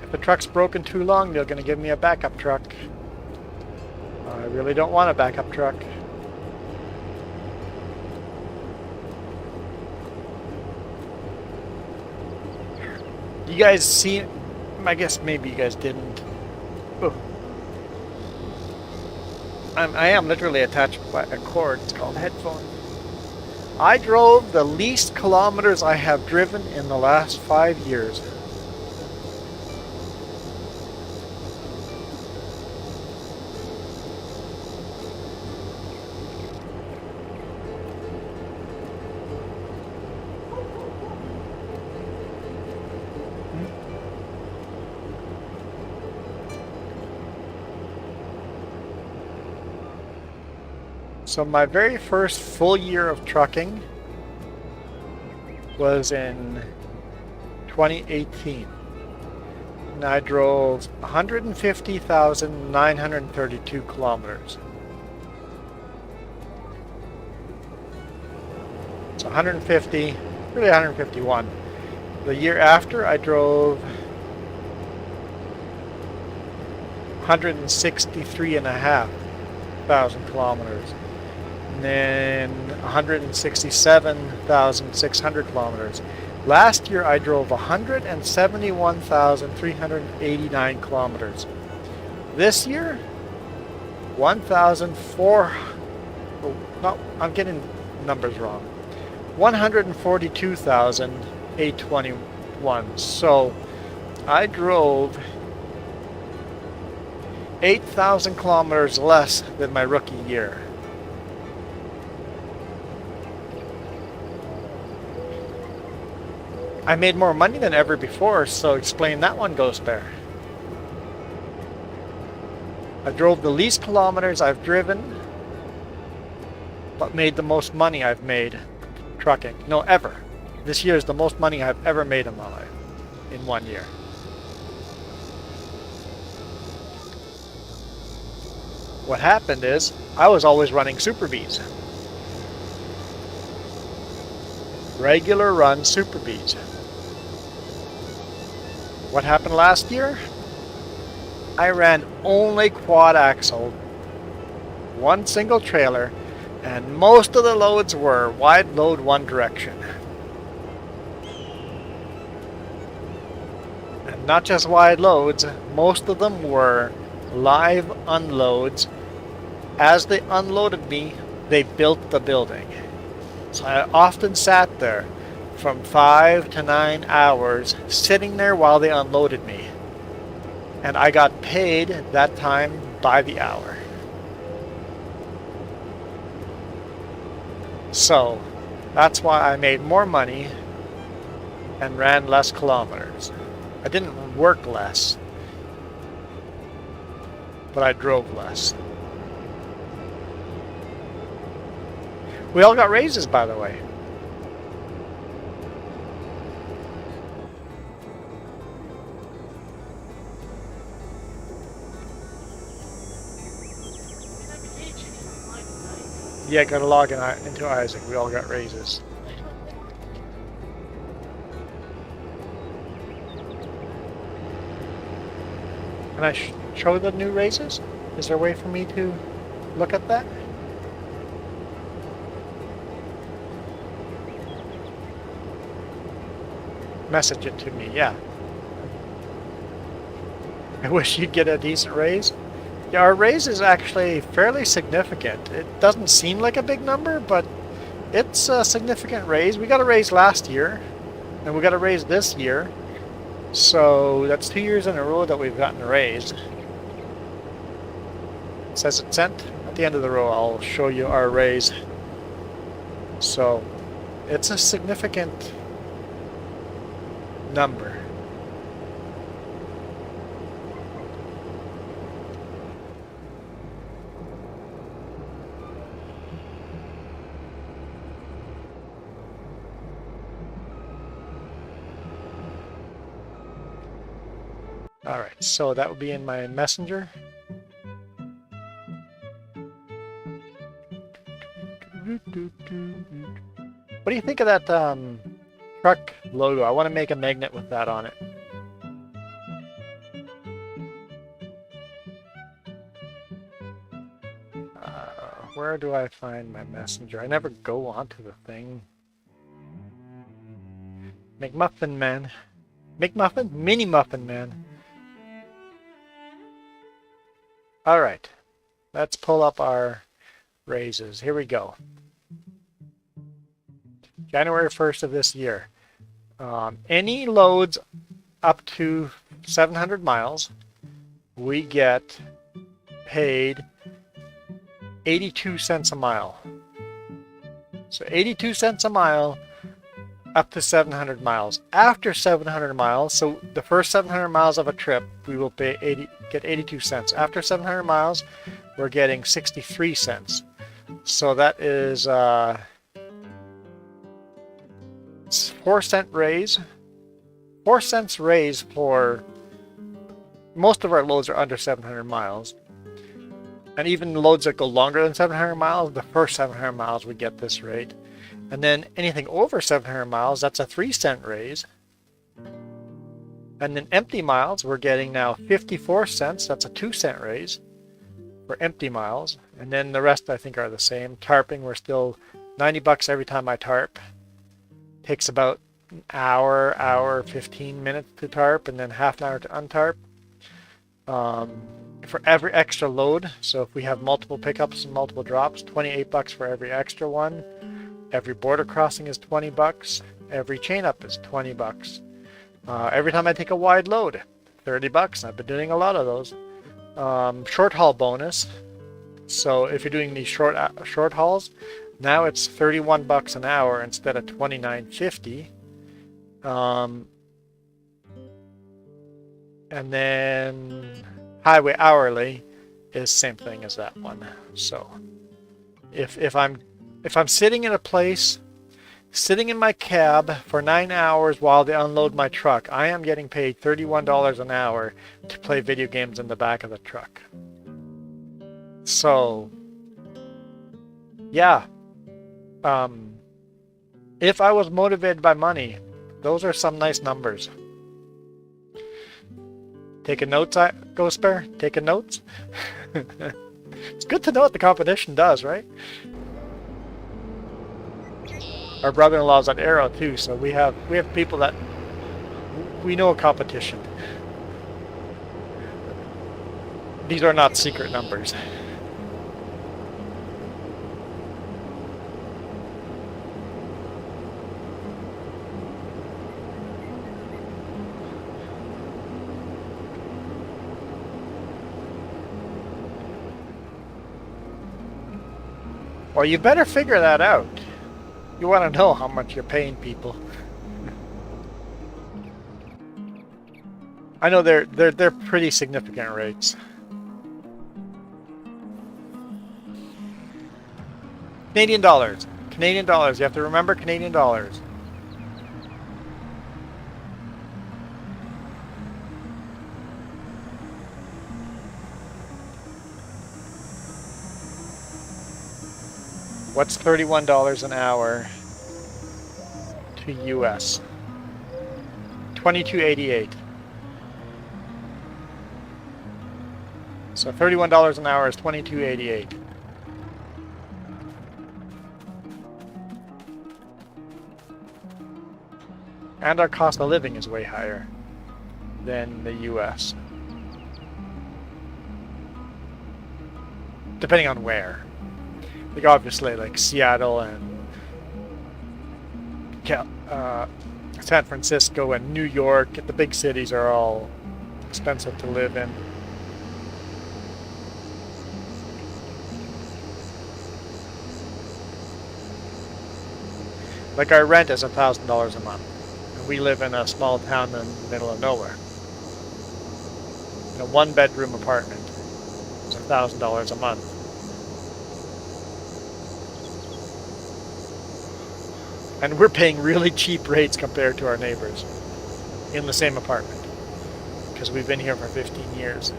If the truck's broken too long, they're going to give me a backup truck. I really don't want a backup truck. You guys see I guess maybe you guys didn't. Oh. I am literally attached by a cord. It's called headphone. I drove the least kilometers I have driven in the last 5 years. So my very first full year of trucking was in 2018. And I drove 150,932 kilometers. So 150, really 151. The year after I drove 163,500 kilometers. And then 167,600 kilometers. Last year I drove 171,389 kilometers. This year, 1,004. Oh, no, I'm getting numbers wrong. 142,821. So I drove 8,000 kilometers less than my rookie year. I made more money than ever before, so explain that one, Ghost Bear. I drove the least kilometers I've driven, but made the most money I've made trucking. No, ever. This year is the most money I've ever made in my life, in 1 year. What happened is, I was always running Super Bs. Regular run Super Bs. What happened last year? I ran only quad axle, one single trailer, and most of the loads were wide load one direction. And not just wide loads, most of them were live unloads. As they unloaded me, they built the building. So I often sat there from 5 to 9 hours sitting there while they unloaded me. And I got paid that time by the hour. So that's why I made more money and ran less kilometers. I didn't work less, but I drove less. We all got raises, by the way. Yeah, gotta log into Isaac. We all got raises. Can I show the new raises? Is there a way for me to look at that? Message it to me, yeah. I wish you'd get a decent raise. Yeah, our raise is actually fairly significant. It doesn't seem like a big number, but it's a significant raise. We got a raise last year, and we got a raise this year. So that's 2 years in a row that we've gotten a raise. It says it's sent. At the end of the row, I'll show you our raise. So it's a significant number. Alright, so that would be in my messenger. What do you think of that truck logo? I want to make a magnet with that on it. Where do I find my messenger? I never go onto the thing. McMuffin Man. McMuffin? Mini Muffin Man. All right, let's pull up our raises. Here we go. January 1st of this year. Any loads up to 700 miles, we get paid 82 cents a mile. So 82 cents a mile up to 700 miles. After 700 miles, so the first 700 miles of a trip, we will get 82 cents. After 700 miles, we're getting 63 cents. So that is 4-cent raise. 4 cents raise for most of our loads are under 700 miles. And even loads that go longer than 700 miles, the first 700 miles we get this rate. And then anything over 700 miles, that's a 3-cent raise. And then empty miles, we're getting now 54 cents. That's a 2-cent raise for empty miles. And then the rest I think are the same. Tarping, we're still 90 bucks every time I tarp. Takes about an hour, 15 minutes to tarp, and then half an hour to untarp. For every extra load, so if we have multiple pickups and multiple drops, 28 bucks for every extra one. Every border crossing is 20 bucks. Every chain up is 20 bucks. Every time I take a wide load, 30 bucks. I've been doing a lot of those. Short haul bonus. So if you're doing these short hauls, now it's 31 bucks an hour instead of 29.50. And then highway hourly is same thing as that one. So if I'm sitting in a place, sitting in my cab for 9 hours while they unload my truck, I am getting paid $31 an hour to play video games in the back of the truck. So yeah, if I was motivated by money, those are some nice numbers. Taking notes, Ghost Bear? Taking notes? It's good to know what the competition does, right? Our brother-in-law's on Arrow too, so we have people that we know a competition. These are not secret numbers. Well, you better figure that out. You want to know how much you're paying people. I know they're pretty significant rates. Canadian dollars. Canadian dollars. You have to remember Canadian dollars. What's $31 an hour to US? $22.88. So $31 an hour is $22.88. And our cost of living is way higher than the US. Depending on where. Like obviously like Seattle and San Francisco and New York, the big cities are all expensive to live in. Like our rent is $1,000 a month. And we live in a small town in the middle of nowhere. In a 1-bedroom apartment. It's $1,000 a month. And we're paying really cheap rates compared to our neighbors in the same apartment because we've been here for 15 years.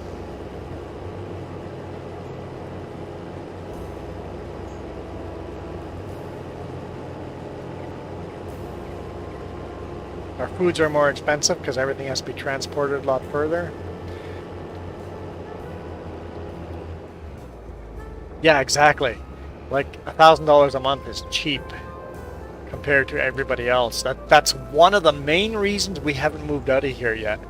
Our foods are more expensive because everything has to be transported a lot further. Yeah, exactly. Like $1,000 a month is cheap compared to everybody else. That's one of the main reasons we haven't moved out of here yet.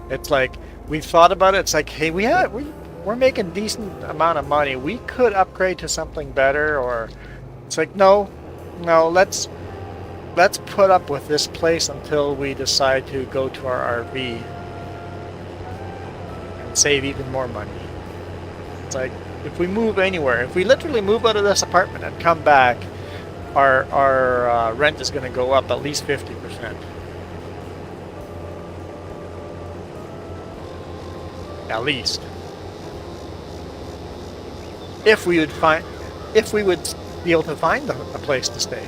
It's like we've thought about it. It's like, hey, we're we're making decent amount of money. We could upgrade to something better, or it's like, no, let's put up with this place until we decide to go to our RV and save even more money. It's like, if we move anywhere, if we literally move out of this apartment and come back, our rent is going to go up at least 50%. At least. If we would be able to find a place to stay.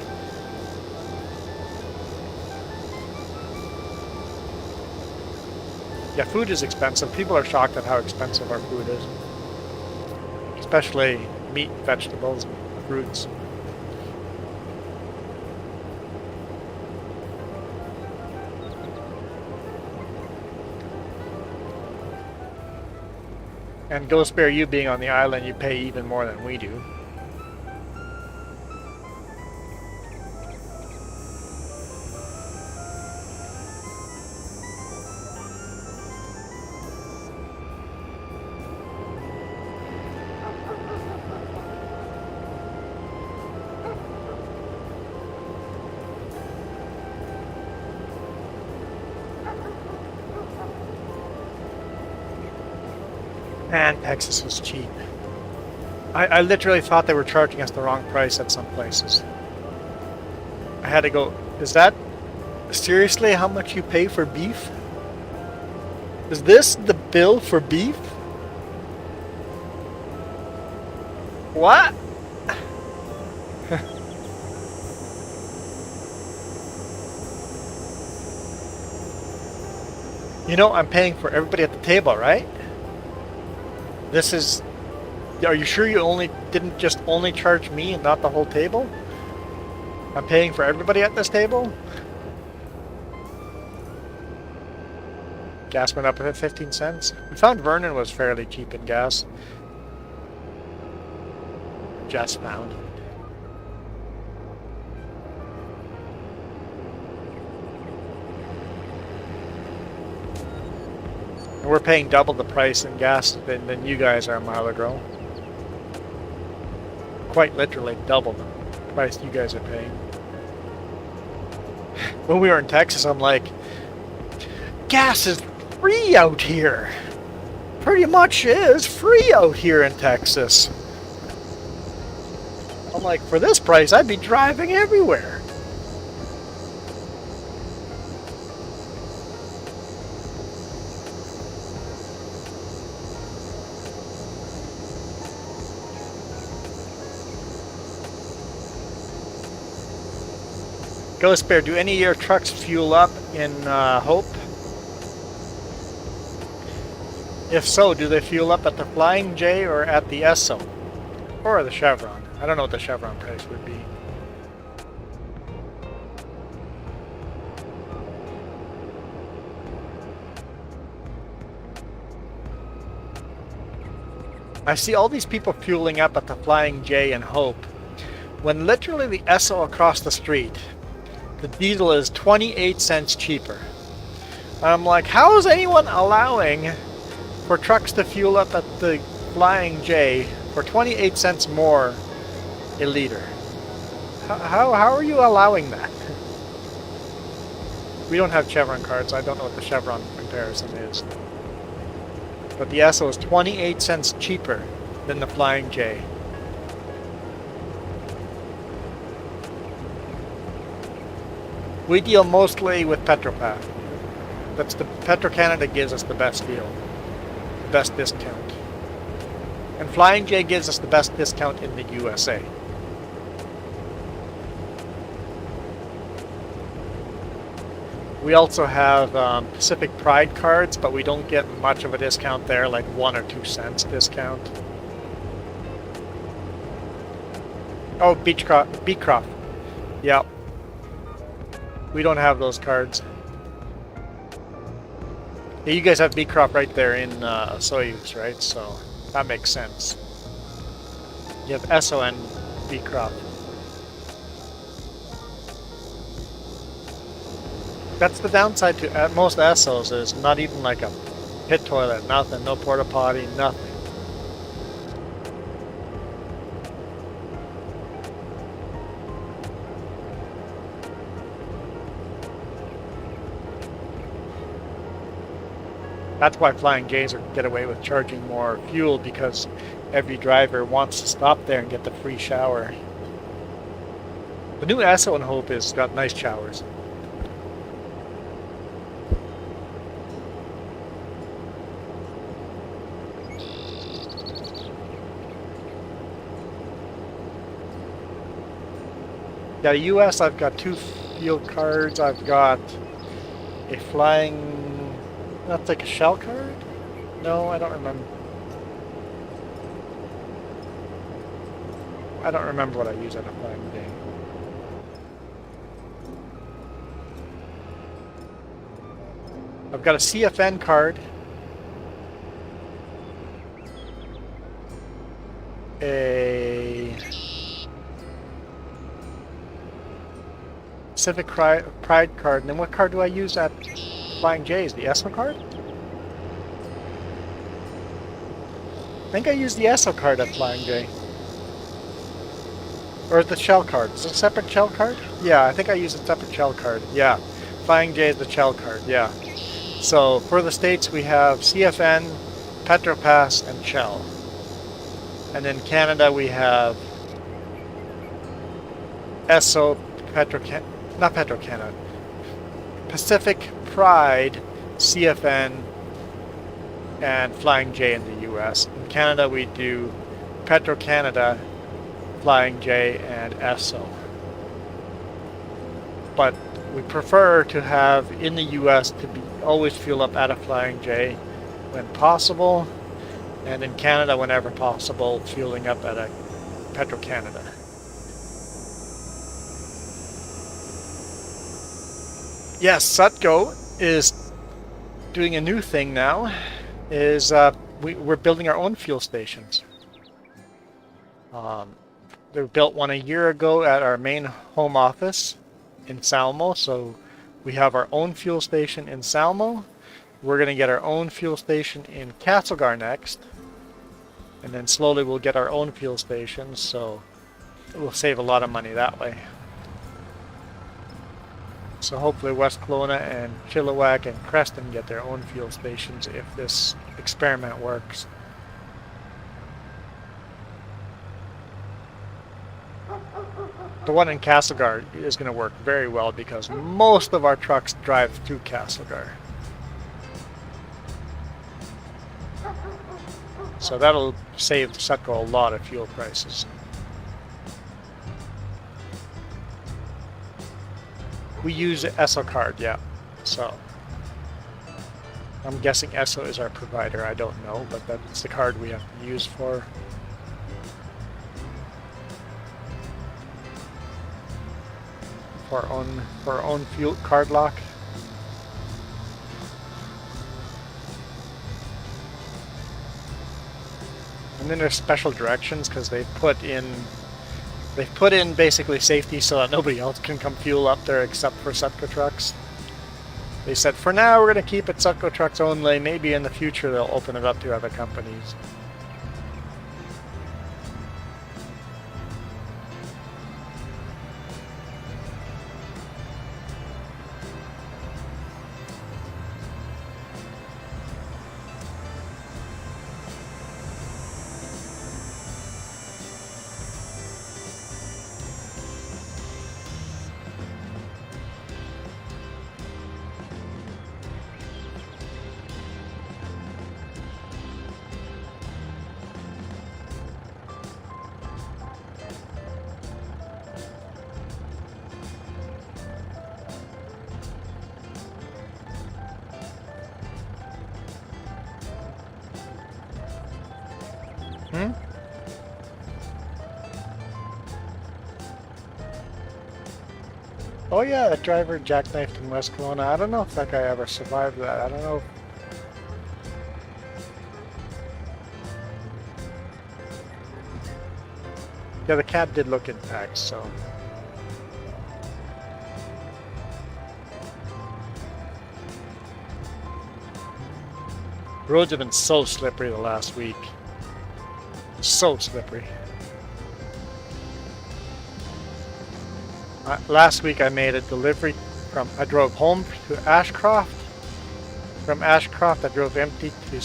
Yeah, food is expensive. People are shocked at how expensive our food is. Especially meat, vegetables, and fruits. And Ghost Bear, you being on the island, you pay even more than we do. And Texas was cheap. I literally thought they were charging us the wrong price at some places. I had to go, is that seriously how much you pay for beef? Is this the bill for beef? What? You know, I'm paying for everybody at the table, right? This is... Are you sure you didn't just only charge me and not the whole table? I'm paying for everybody at this table? Gas went up at 15 cents. We found Vernon was fairly cheap in gas. Just found. And we're paying double the price in gas than you guys are a mile ago. Quite literally double the price you guys are paying. When we were in Texas, I'm like, gas is free out here. Pretty much is free out here in Texas. I'm like, for this price, I'd be driving everywhere. Ghost Bear, do any of your trucks fuel up in Hope? If so, do they fuel up at the Flying J or at the Esso? Or the Chevron? I don't know what the Chevron price would be. I see all these people fueling up at the Flying J and Hope, when literally the Esso across the street, the diesel is 28 cents cheaper. I'm like, how is anyone allowing for trucks to fuel up at the Flying J for 28 cents more a liter? How are you allowing that? We don't have Chevron cards. I don't know what the Chevron comparison is. But the Esso is 28 cents cheaper than the Flying J. We deal mostly with Petropath. That's the Petro-Canada gives us the best deal, best discount. And Flying J gives us the best discount in the USA. We also have Pacific Pride cards, but we don't get much of a discount there, like 1 or 2 cents discount. Oh, Beecroft. Yep. We don't have those cards. Yeah, you guys have Beecroft right there in Soyuz, right? So that makes sense. You have Esso and Beecroft. That's the downside to most Essos, is not even like a pit toilet, nothing, no porta potty, nothing. That's why Flying J's get away with charging more fuel, because every driver wants to stop there and get the free shower. The new Esso and Hope has got nice showers. Yeah, US, I've got 2 field cards. I've got a flying... That's like a shell card? No, I don't remember. I don't remember what I use on a flying day. I've got a CFN card. A... Pacific Pride card. And then what card do I use at Flying J's? The ESO card? I think I used the ESO card at Flying J. Or the shell card. Is it a separate shell card? Yeah, I think I used a separate shell card. Yeah. Flying J is the shell card. Yeah. So for the States we have CFN, Petropass, and Shell. And in Canada we have ESO, not Petro-Canada, Pacific Pride, CFN, and Flying J in the US. In Canada we do Petro-Canada, Flying J, and ESO. But we prefer to have in the US to be always fuel up at a Flying J when possible, and in Canada whenever possible fueling up at a Petro-Canada. Yes, Sutco is doing a new thing now. We're building our own fuel stations. They built one a year ago at our main home office in Salmo, so we have our own fuel station in Salmo. We're going to get our own fuel station in Castlegar next, and then slowly we'll get our own fuel stations, so we'll save a lot of money that way. So hopefully West Kelowna and Chilliwack and Creston get their own fuel stations if this experiment works. The one in Castlegar is going to work very well because most of our trucks drive through Castlegar. So that'll save Sutco a lot of fuel prices. We use ESO card, yeah. So I'm guessing ESO is our provider. I don't know, but that's the card we have to use for our own fuel card lock. And then there's special directions because they've put in basically safety so that nobody else can come fuel up there except for Sutco trucks. They said for now we're going to keep it Sutco trucks only. Maybe in the future they'll open it up to other companies. Oh yeah, that driver jackknifed in West Kelowna. I don't know if that guy ever survived that. I don't know. Yeah, the cab did look intact, so. Roads have been so slippery the last week. So slippery. Last week I made a delivery I drove home to Ashcroft, From Ashcroft, I drove empty to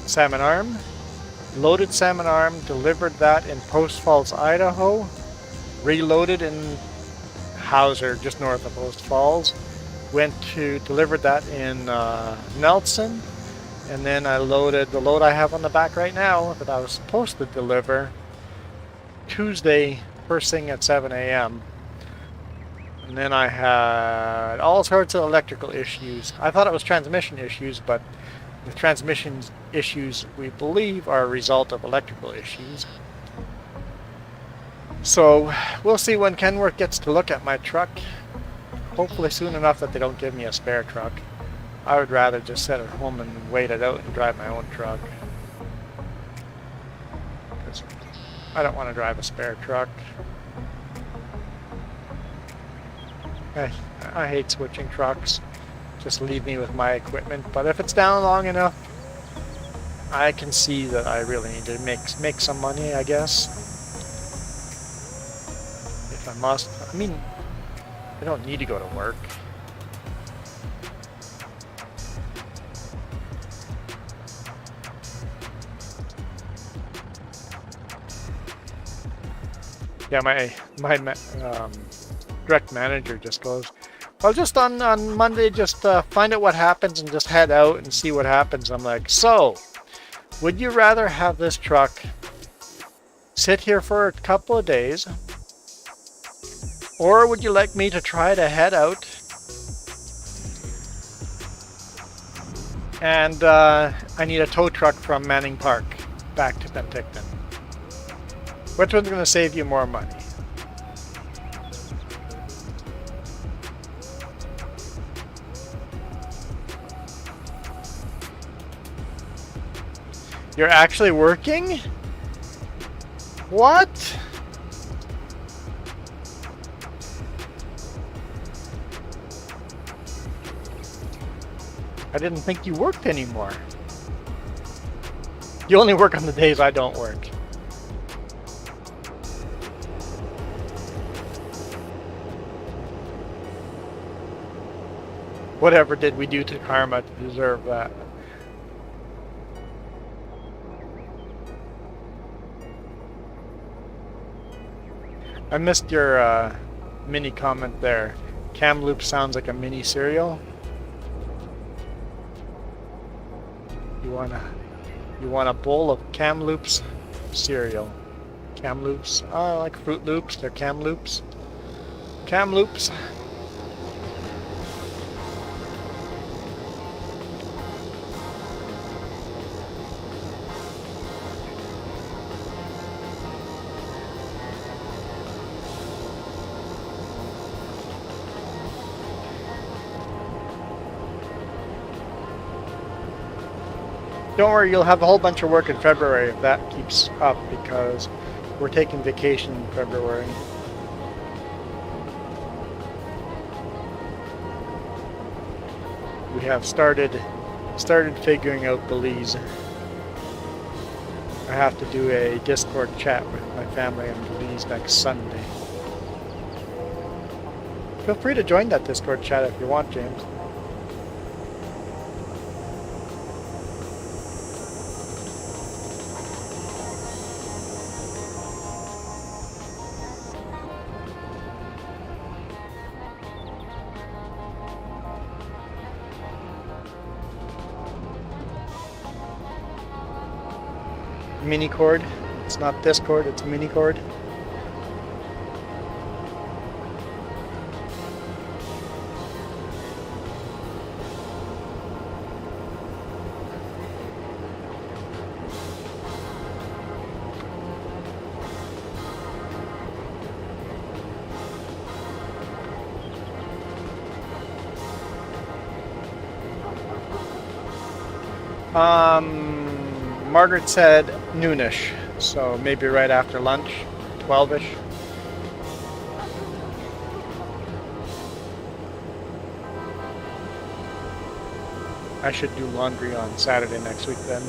Salmon Arm. Loaded Salmon Arm, delivered that in Post Falls, Idaho. Reloaded in Hauser, just north of Post Falls. Delivered that in Nelson. And then I loaded the load I have on the back right now that I was supposed to deliver Tuesday, first thing at 7 a.m. And then I had all sorts of electrical issues. I thought it was transmission issues, but the transmission issues we believe are a result of electrical issues. So we'll see when Kenworth gets to look at my truck. Hopefully soon enough that they don't give me a spare truck. I would rather just sit at home and wait it out and drive my own truck. Because I don't want to drive a spare truck. I hate switching trucks. Just leave me with my equipment. But if it's down long enough, I can see that I really need to make some money, I guess. If I must. I mean, I don't need to go to work. Yeah, my direct manager just goes, well, just on Monday, just find out what happens and just head out and see what happens. I'm like, so, would you rather have this truck sit here for a couple of days, or would you like me to try to head out and I need a tow truck from Manning Park back to Penticton? Which one's going to save you more money? You're actually working? What? I didn't think you worked anymore. You only work on the days I don't work. Whatever did we do to karma to deserve that? I missed your mini comment there. Kamloops sounds like a mini cereal. You want a bowl of Kamloops cereal. Kamloops. Oh, I like Fruit Loops. They're Kamloops. Kamloops. Don't worry, you'll have a whole bunch of work in February if that keeps up, because we're taking vacation in February. We have started figuring out Belize. I have to do a Discord chat with my family in Belize next Sunday. Feel free to join that Discord chat if you want, James. Mini cord. It's not Discord, it's mini cord. Margaret said noonish, so maybe right after lunch, 12ish. I should do laundry on Saturday next week then.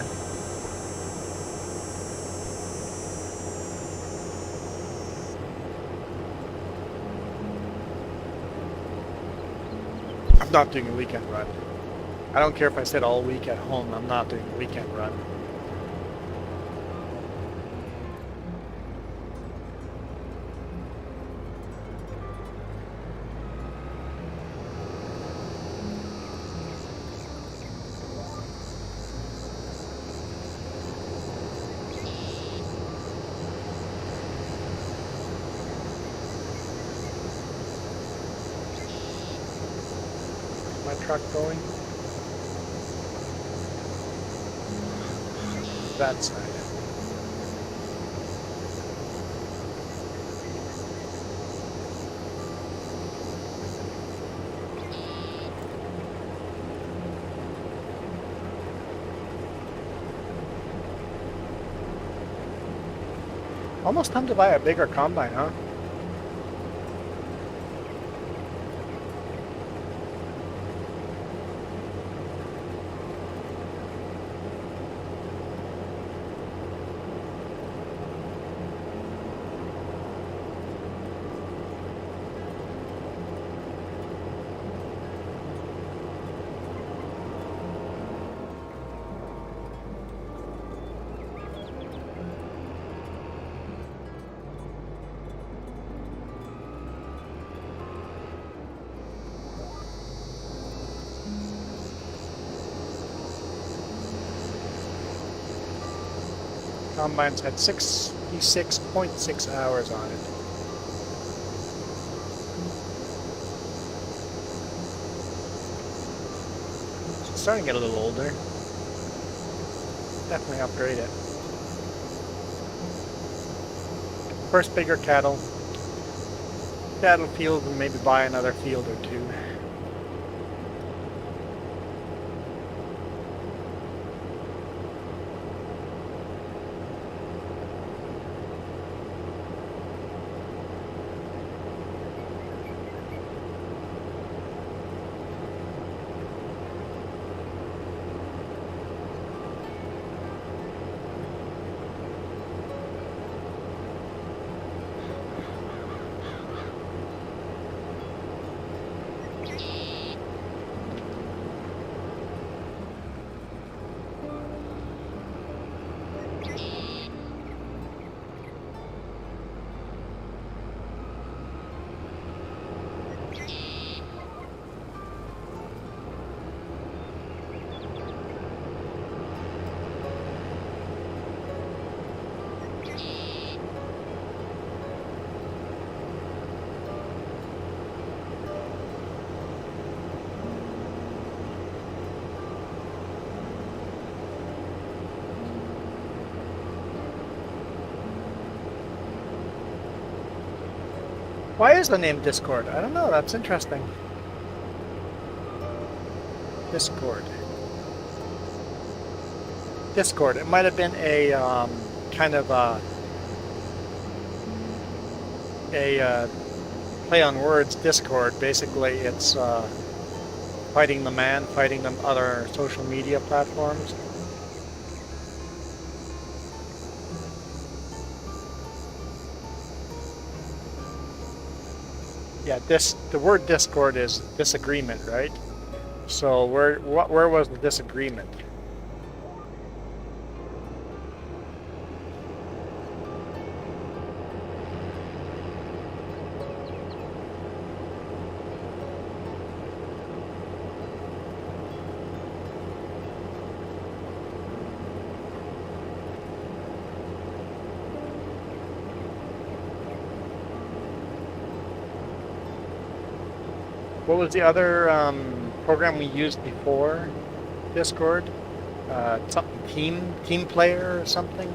I'm not doing a weekend run. I don't care if I sit all week at home, I'm not doing a weekend run. My truck going? That side. Almost time to buy a bigger combine, huh? Combine's had 66.6 hours on it. It's starting to get a little older. Definitely upgrade it. First bigger cattle field, and maybe buy another field or two. Why is the name Discord? I don't know, that's interesting. Discord. Discord. It might have been a kind of a play on words. Discord. Basically, it's fighting the man, fighting the other social media platforms. Yeah, the word Discord is disagreement, right? So where was the disagreement? What was the other program we used before Discord? Something team player or something?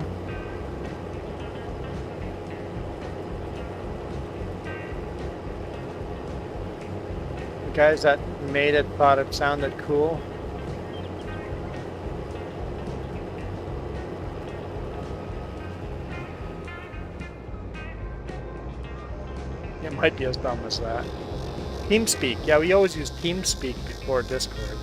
The guys that made it thought it sounded cool. It might be as dumb as that. TeamSpeak. Yeah, we always use TeamSpeak before Discord.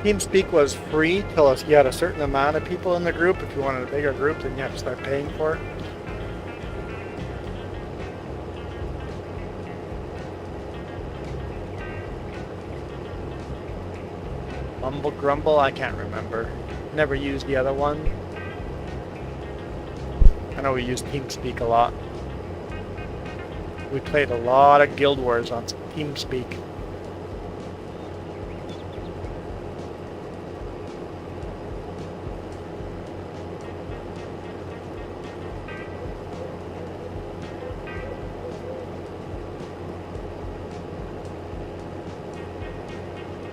TeamSpeak was free till you had a certain amount of people in the group. If you wanted a bigger group, then you have to start paying for it. Mumble Grumble, I can't remember. Never used the other one. I know we used TeamSpeak a lot. We played a lot of Guild Wars on TeamSpeak.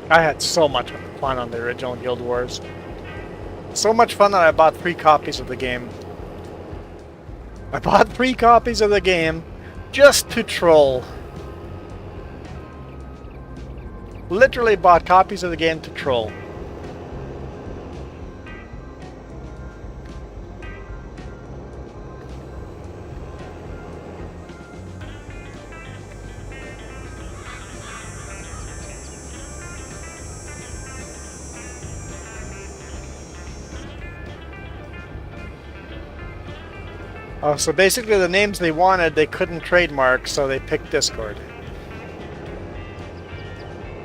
I had so much fun on the original Guild Wars. So much fun that I bought 3 copies of the game. I bought 3 copies of the game just to troll. Literally bought copies of the game to troll. Oh, so basically the names they wanted, they couldn't trademark, so they picked Discord.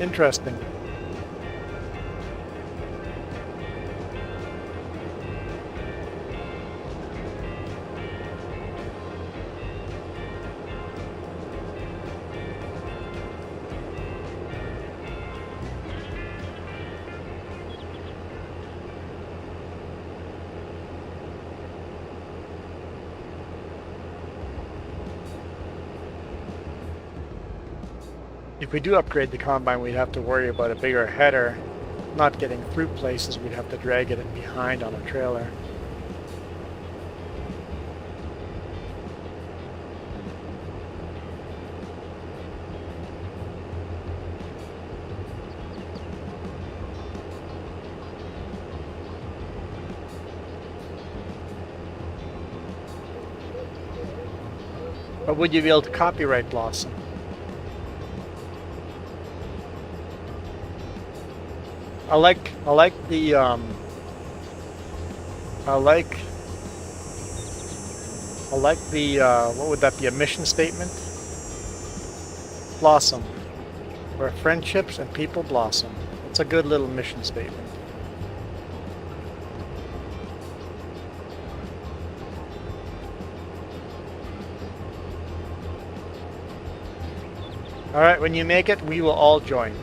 Interesting. If we do upgrade the Combine, we'd have to worry about a bigger header not getting through places. We'd have to drag it behind on a trailer. But would you be able to copyright Blossom? I like the what would that be, a mission statement? Blossom, where friendships and people blossom. It's a good little mission statement. All right, when you make it, we will all join.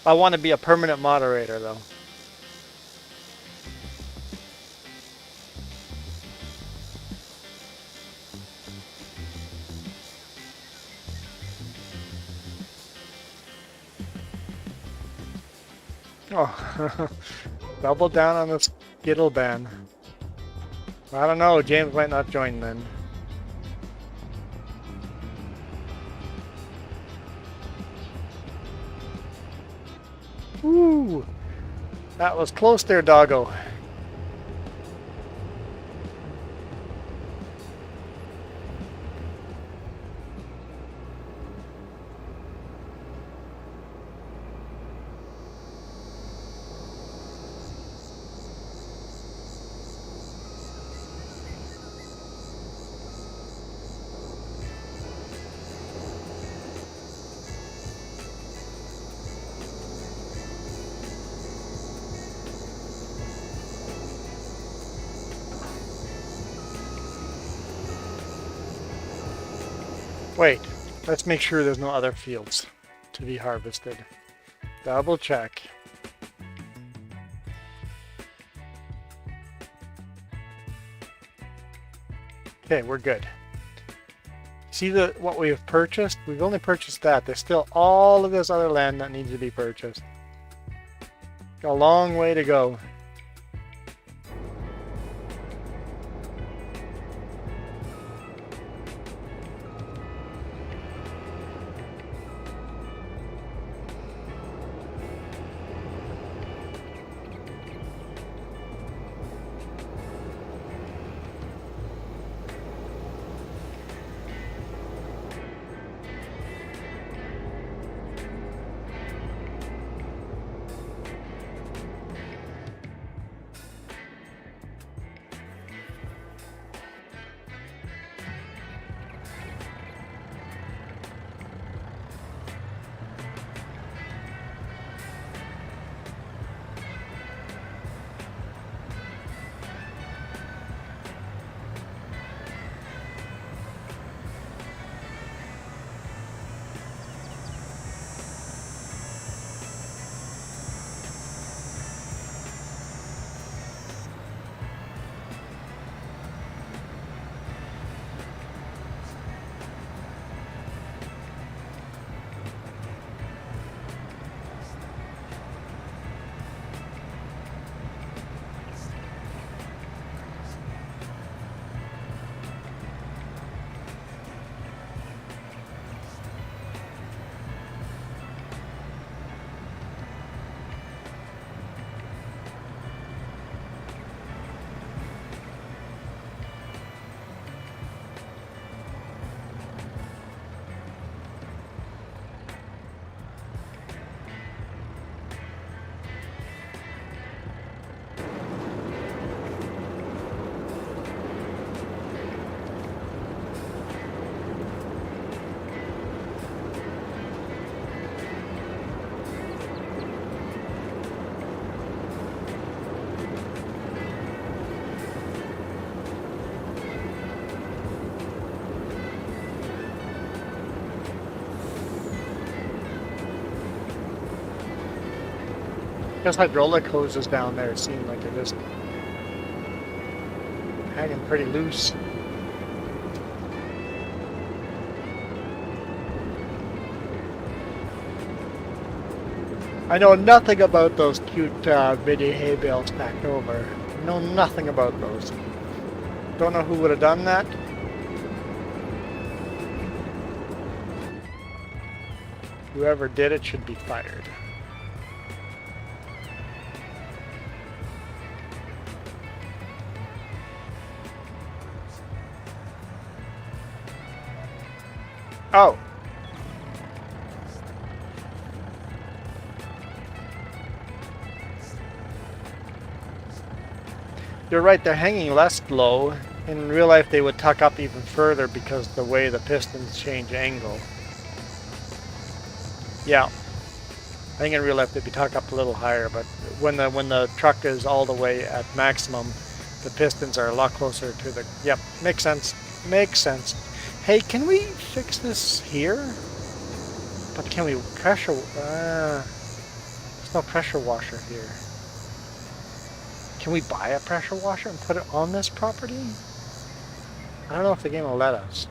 I want to be a permanent moderator, though. Oh, double down on this Skittle ban. I don't know, James might not join then. Woo! That was close there, doggo. Wait, let's make sure there's no other fields to be harvested. Double check. Okay, we're good. See what we have purchased? We've only purchased that. There's still all of this other land that needs to be purchased. Got a long way to go. Those hydraulic hoses down there seem like they're just hanging pretty loose. I know nothing about those cute mini hay bales stacked over. I know nothing about those. Don't know who would have done that. Whoever did it should be fired. Oh. You're right, they're hanging less low. In real life they would tuck up even further because the way the pistons change angle. Yeah. I think in real life they'd be tucked up a little higher, but when the truck is all the way at maximum, the pistons are a lot closer to the... Yep, makes sense. Makes sense. Hey, can we fix this here? But can we pressure... there's no pressure washer here. Can we buy a pressure washer and put it on this property? I don't know if the game will let us.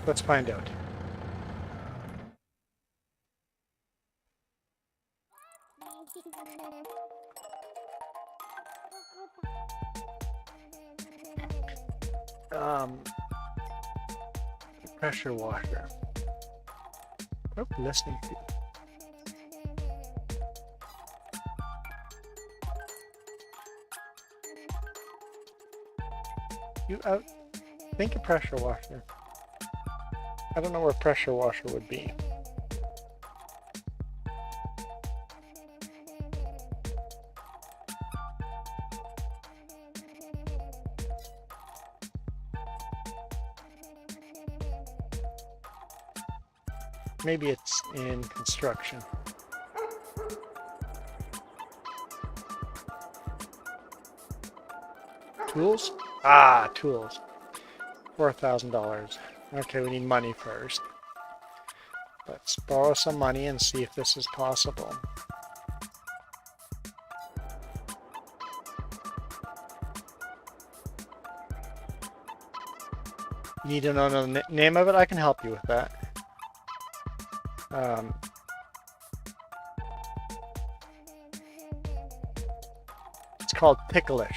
Let's find out. Pressure washer. Oh, listening to. You out. Think a pressure washer. I don't know where pressure washer would be. Maybe it's in construction. Tools? Ah, tools. $4,000. Okay, we need money first. Let's borrow some money and see if this is possible. You need to know the name of it? I can help you with that. It's called ticklish.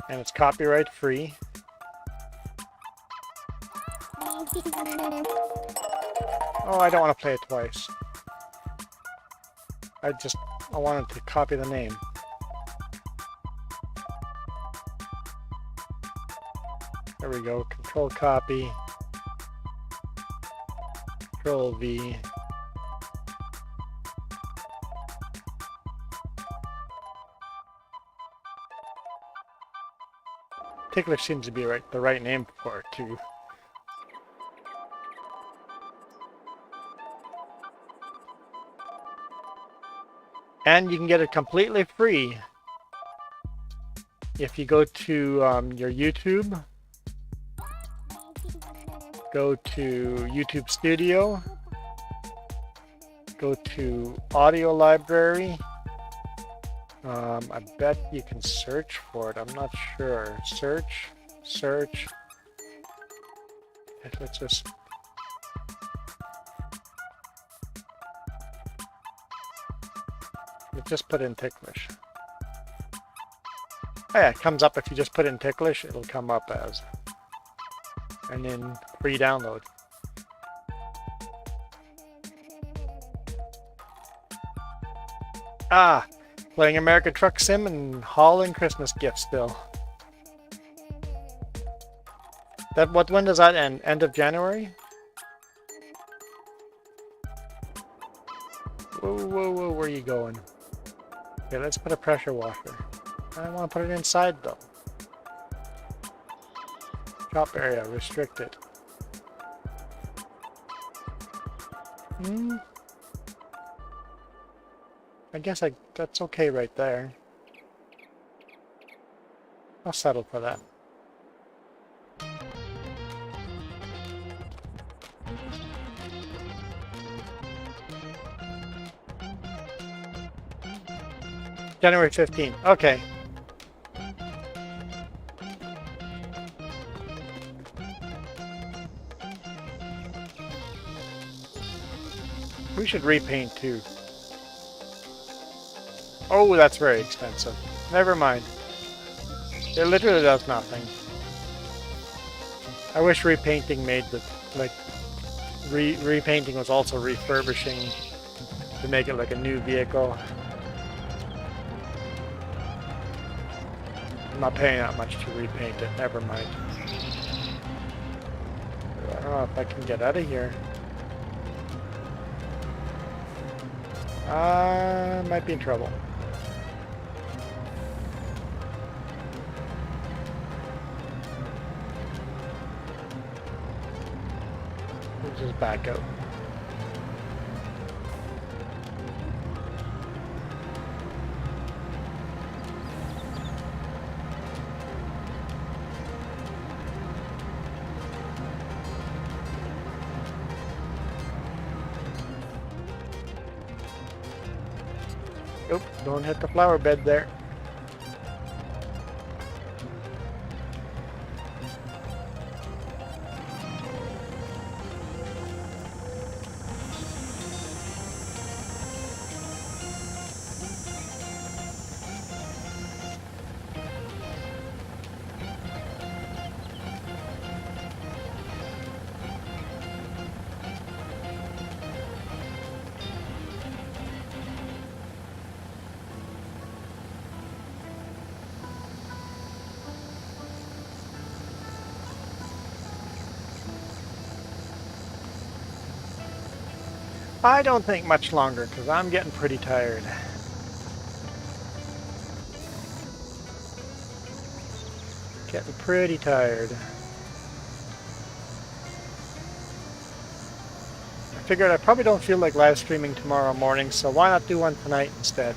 And it's copyright free. Oh, I don't want to play it twice. I wanted to copy the name. There we go. Control copy. Control V. Ticklish seems to be the right name for it too. And you can get it completely free if you go to your YouTube, go to YouTube Studio, go to Audio Library. I bet you can search for it. I'm not sure. Search. Let's just... Just put in ticklish. Oh yeah, it comes up if you just put in ticklish, it'll come up as. And then free download. Ah! Playing American Truck Sim and hauling Christmas gifts still. When does that end? End of January? Whoa, where are you going? Okay, let's put a pressure washer. I want to put it inside though. Shop area, restricted. I guess that's okay right there. I'll settle for that. January 15th. Okay. We should repaint too. Oh, that's very expensive. Never mind. It literally does nothing. I wish repainting made the repainting was also refurbishing to make it like a new vehicle. I'm not paying that much to repaint it. Never mind. I don't know if I can get out of here. Might be in trouble. We'll just back out. Oop, don't hit the flower bed there. I don't think much longer, because I'm getting pretty tired. Getting pretty tired. I figured I probably don't feel like live streaming tomorrow morning, so why not do one tonight instead?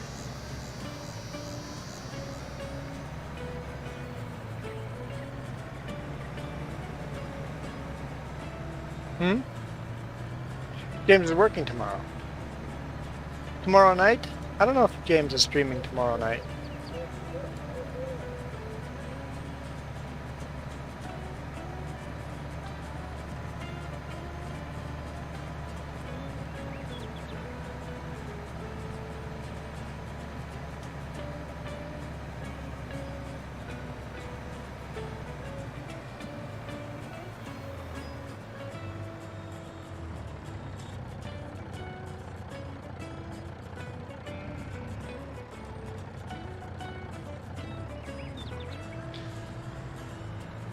James is working tomorrow. Tomorrow night? I don't know if James is streaming tomorrow night.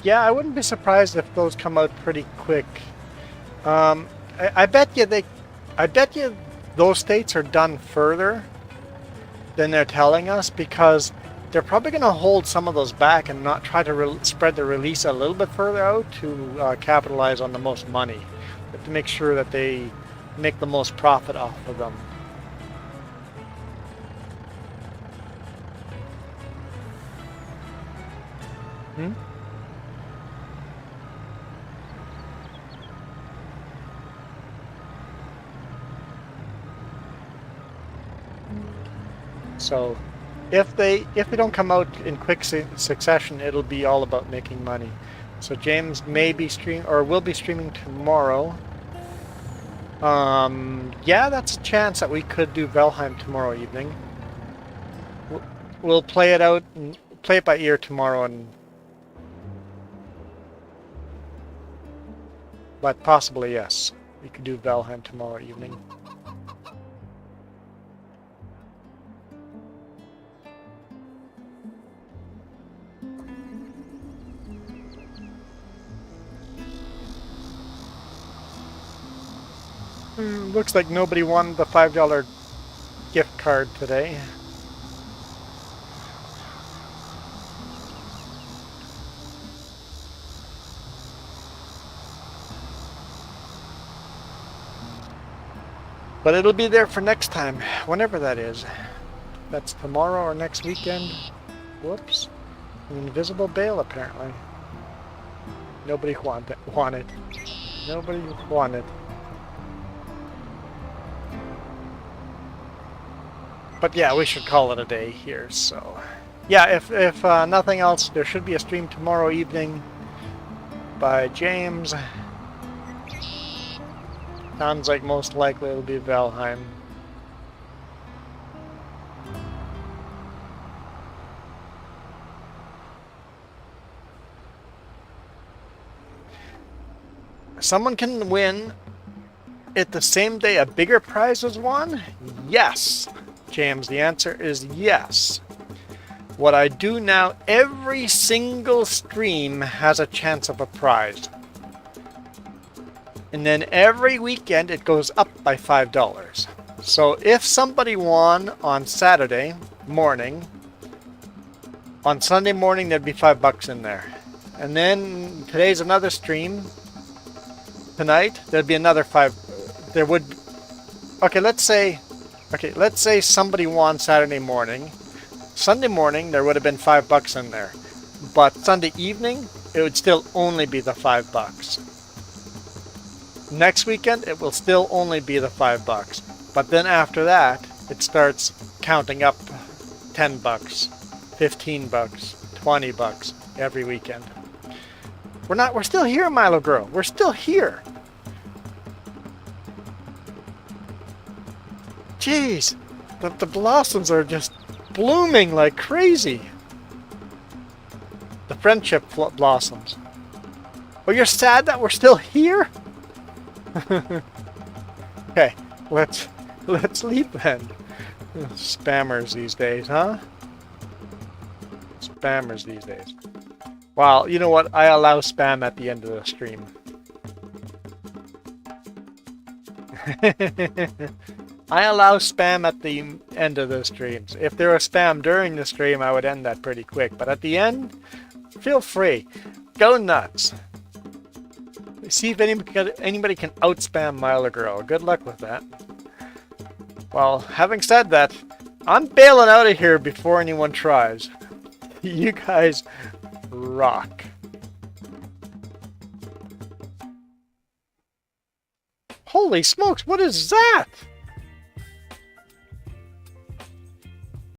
Yeah, I wouldn't be surprised if those come out pretty quick. I bet you those states are done further than they're telling us, because they're probably going to hold some of those back and not try to spread the release a little bit further out to capitalize on the most money, but to make sure that they make the most profit off of them. So if they don't come out in quick succession, it'll be all about making money. So James may be will be streaming tomorrow. Yeah, that's a chance that we could do Valheim tomorrow evening. We'll play it out and play it by ear tomorrow, but possibly yes, we could do Valheim tomorrow evening. Looks like nobody won the $5 gift card today. But it'll be there for next time, whenever that is. That's tomorrow or next weekend. Whoops. An invisible bale, apparently. Nobody wanted. Nobody wanted. But yeah, we should call it a day here, so... Yeah, if nothing else, there should be a stream tomorrow evening by James. Sounds like most likely it'll be Valheim. Someone can win it the same day a bigger prize was won? Yes, James, the answer is yes. What I do now, every single stream has a chance of a prize. And then every weekend it goes up by $5. So if somebody won on Saturday morning, on Sunday morning there'd be $5 in there. And then today's another stream. Tonight there'd be another there would... Okay, let's say somebody won Saturday morning. Sunday morning there would have been $5 in there. But Sunday evening it would still only be the $5. Next weekend, it will still only be the $5. But then after that, it starts counting up $10, $15, $20 every weekend. We're still here, Milo Girl. We're still here. Jeez, the blossoms are just blooming like crazy. The friendship blossoms. Oh, you're sad that we're still here? Okay, let's leave then. Spammers these days, huh? Spammers these days. Well, you know what? I allow spam at the end of the stream. I allow spam at the end of the streams. If there was spam during the stream, I would end that pretty quick. But at the end, feel free. Go nuts. See if anybody can out-spam Mile Girl. Good luck with that. Well, having said that, I'm bailing out of here before anyone tries. You guys rock. Holy smokes, what is that?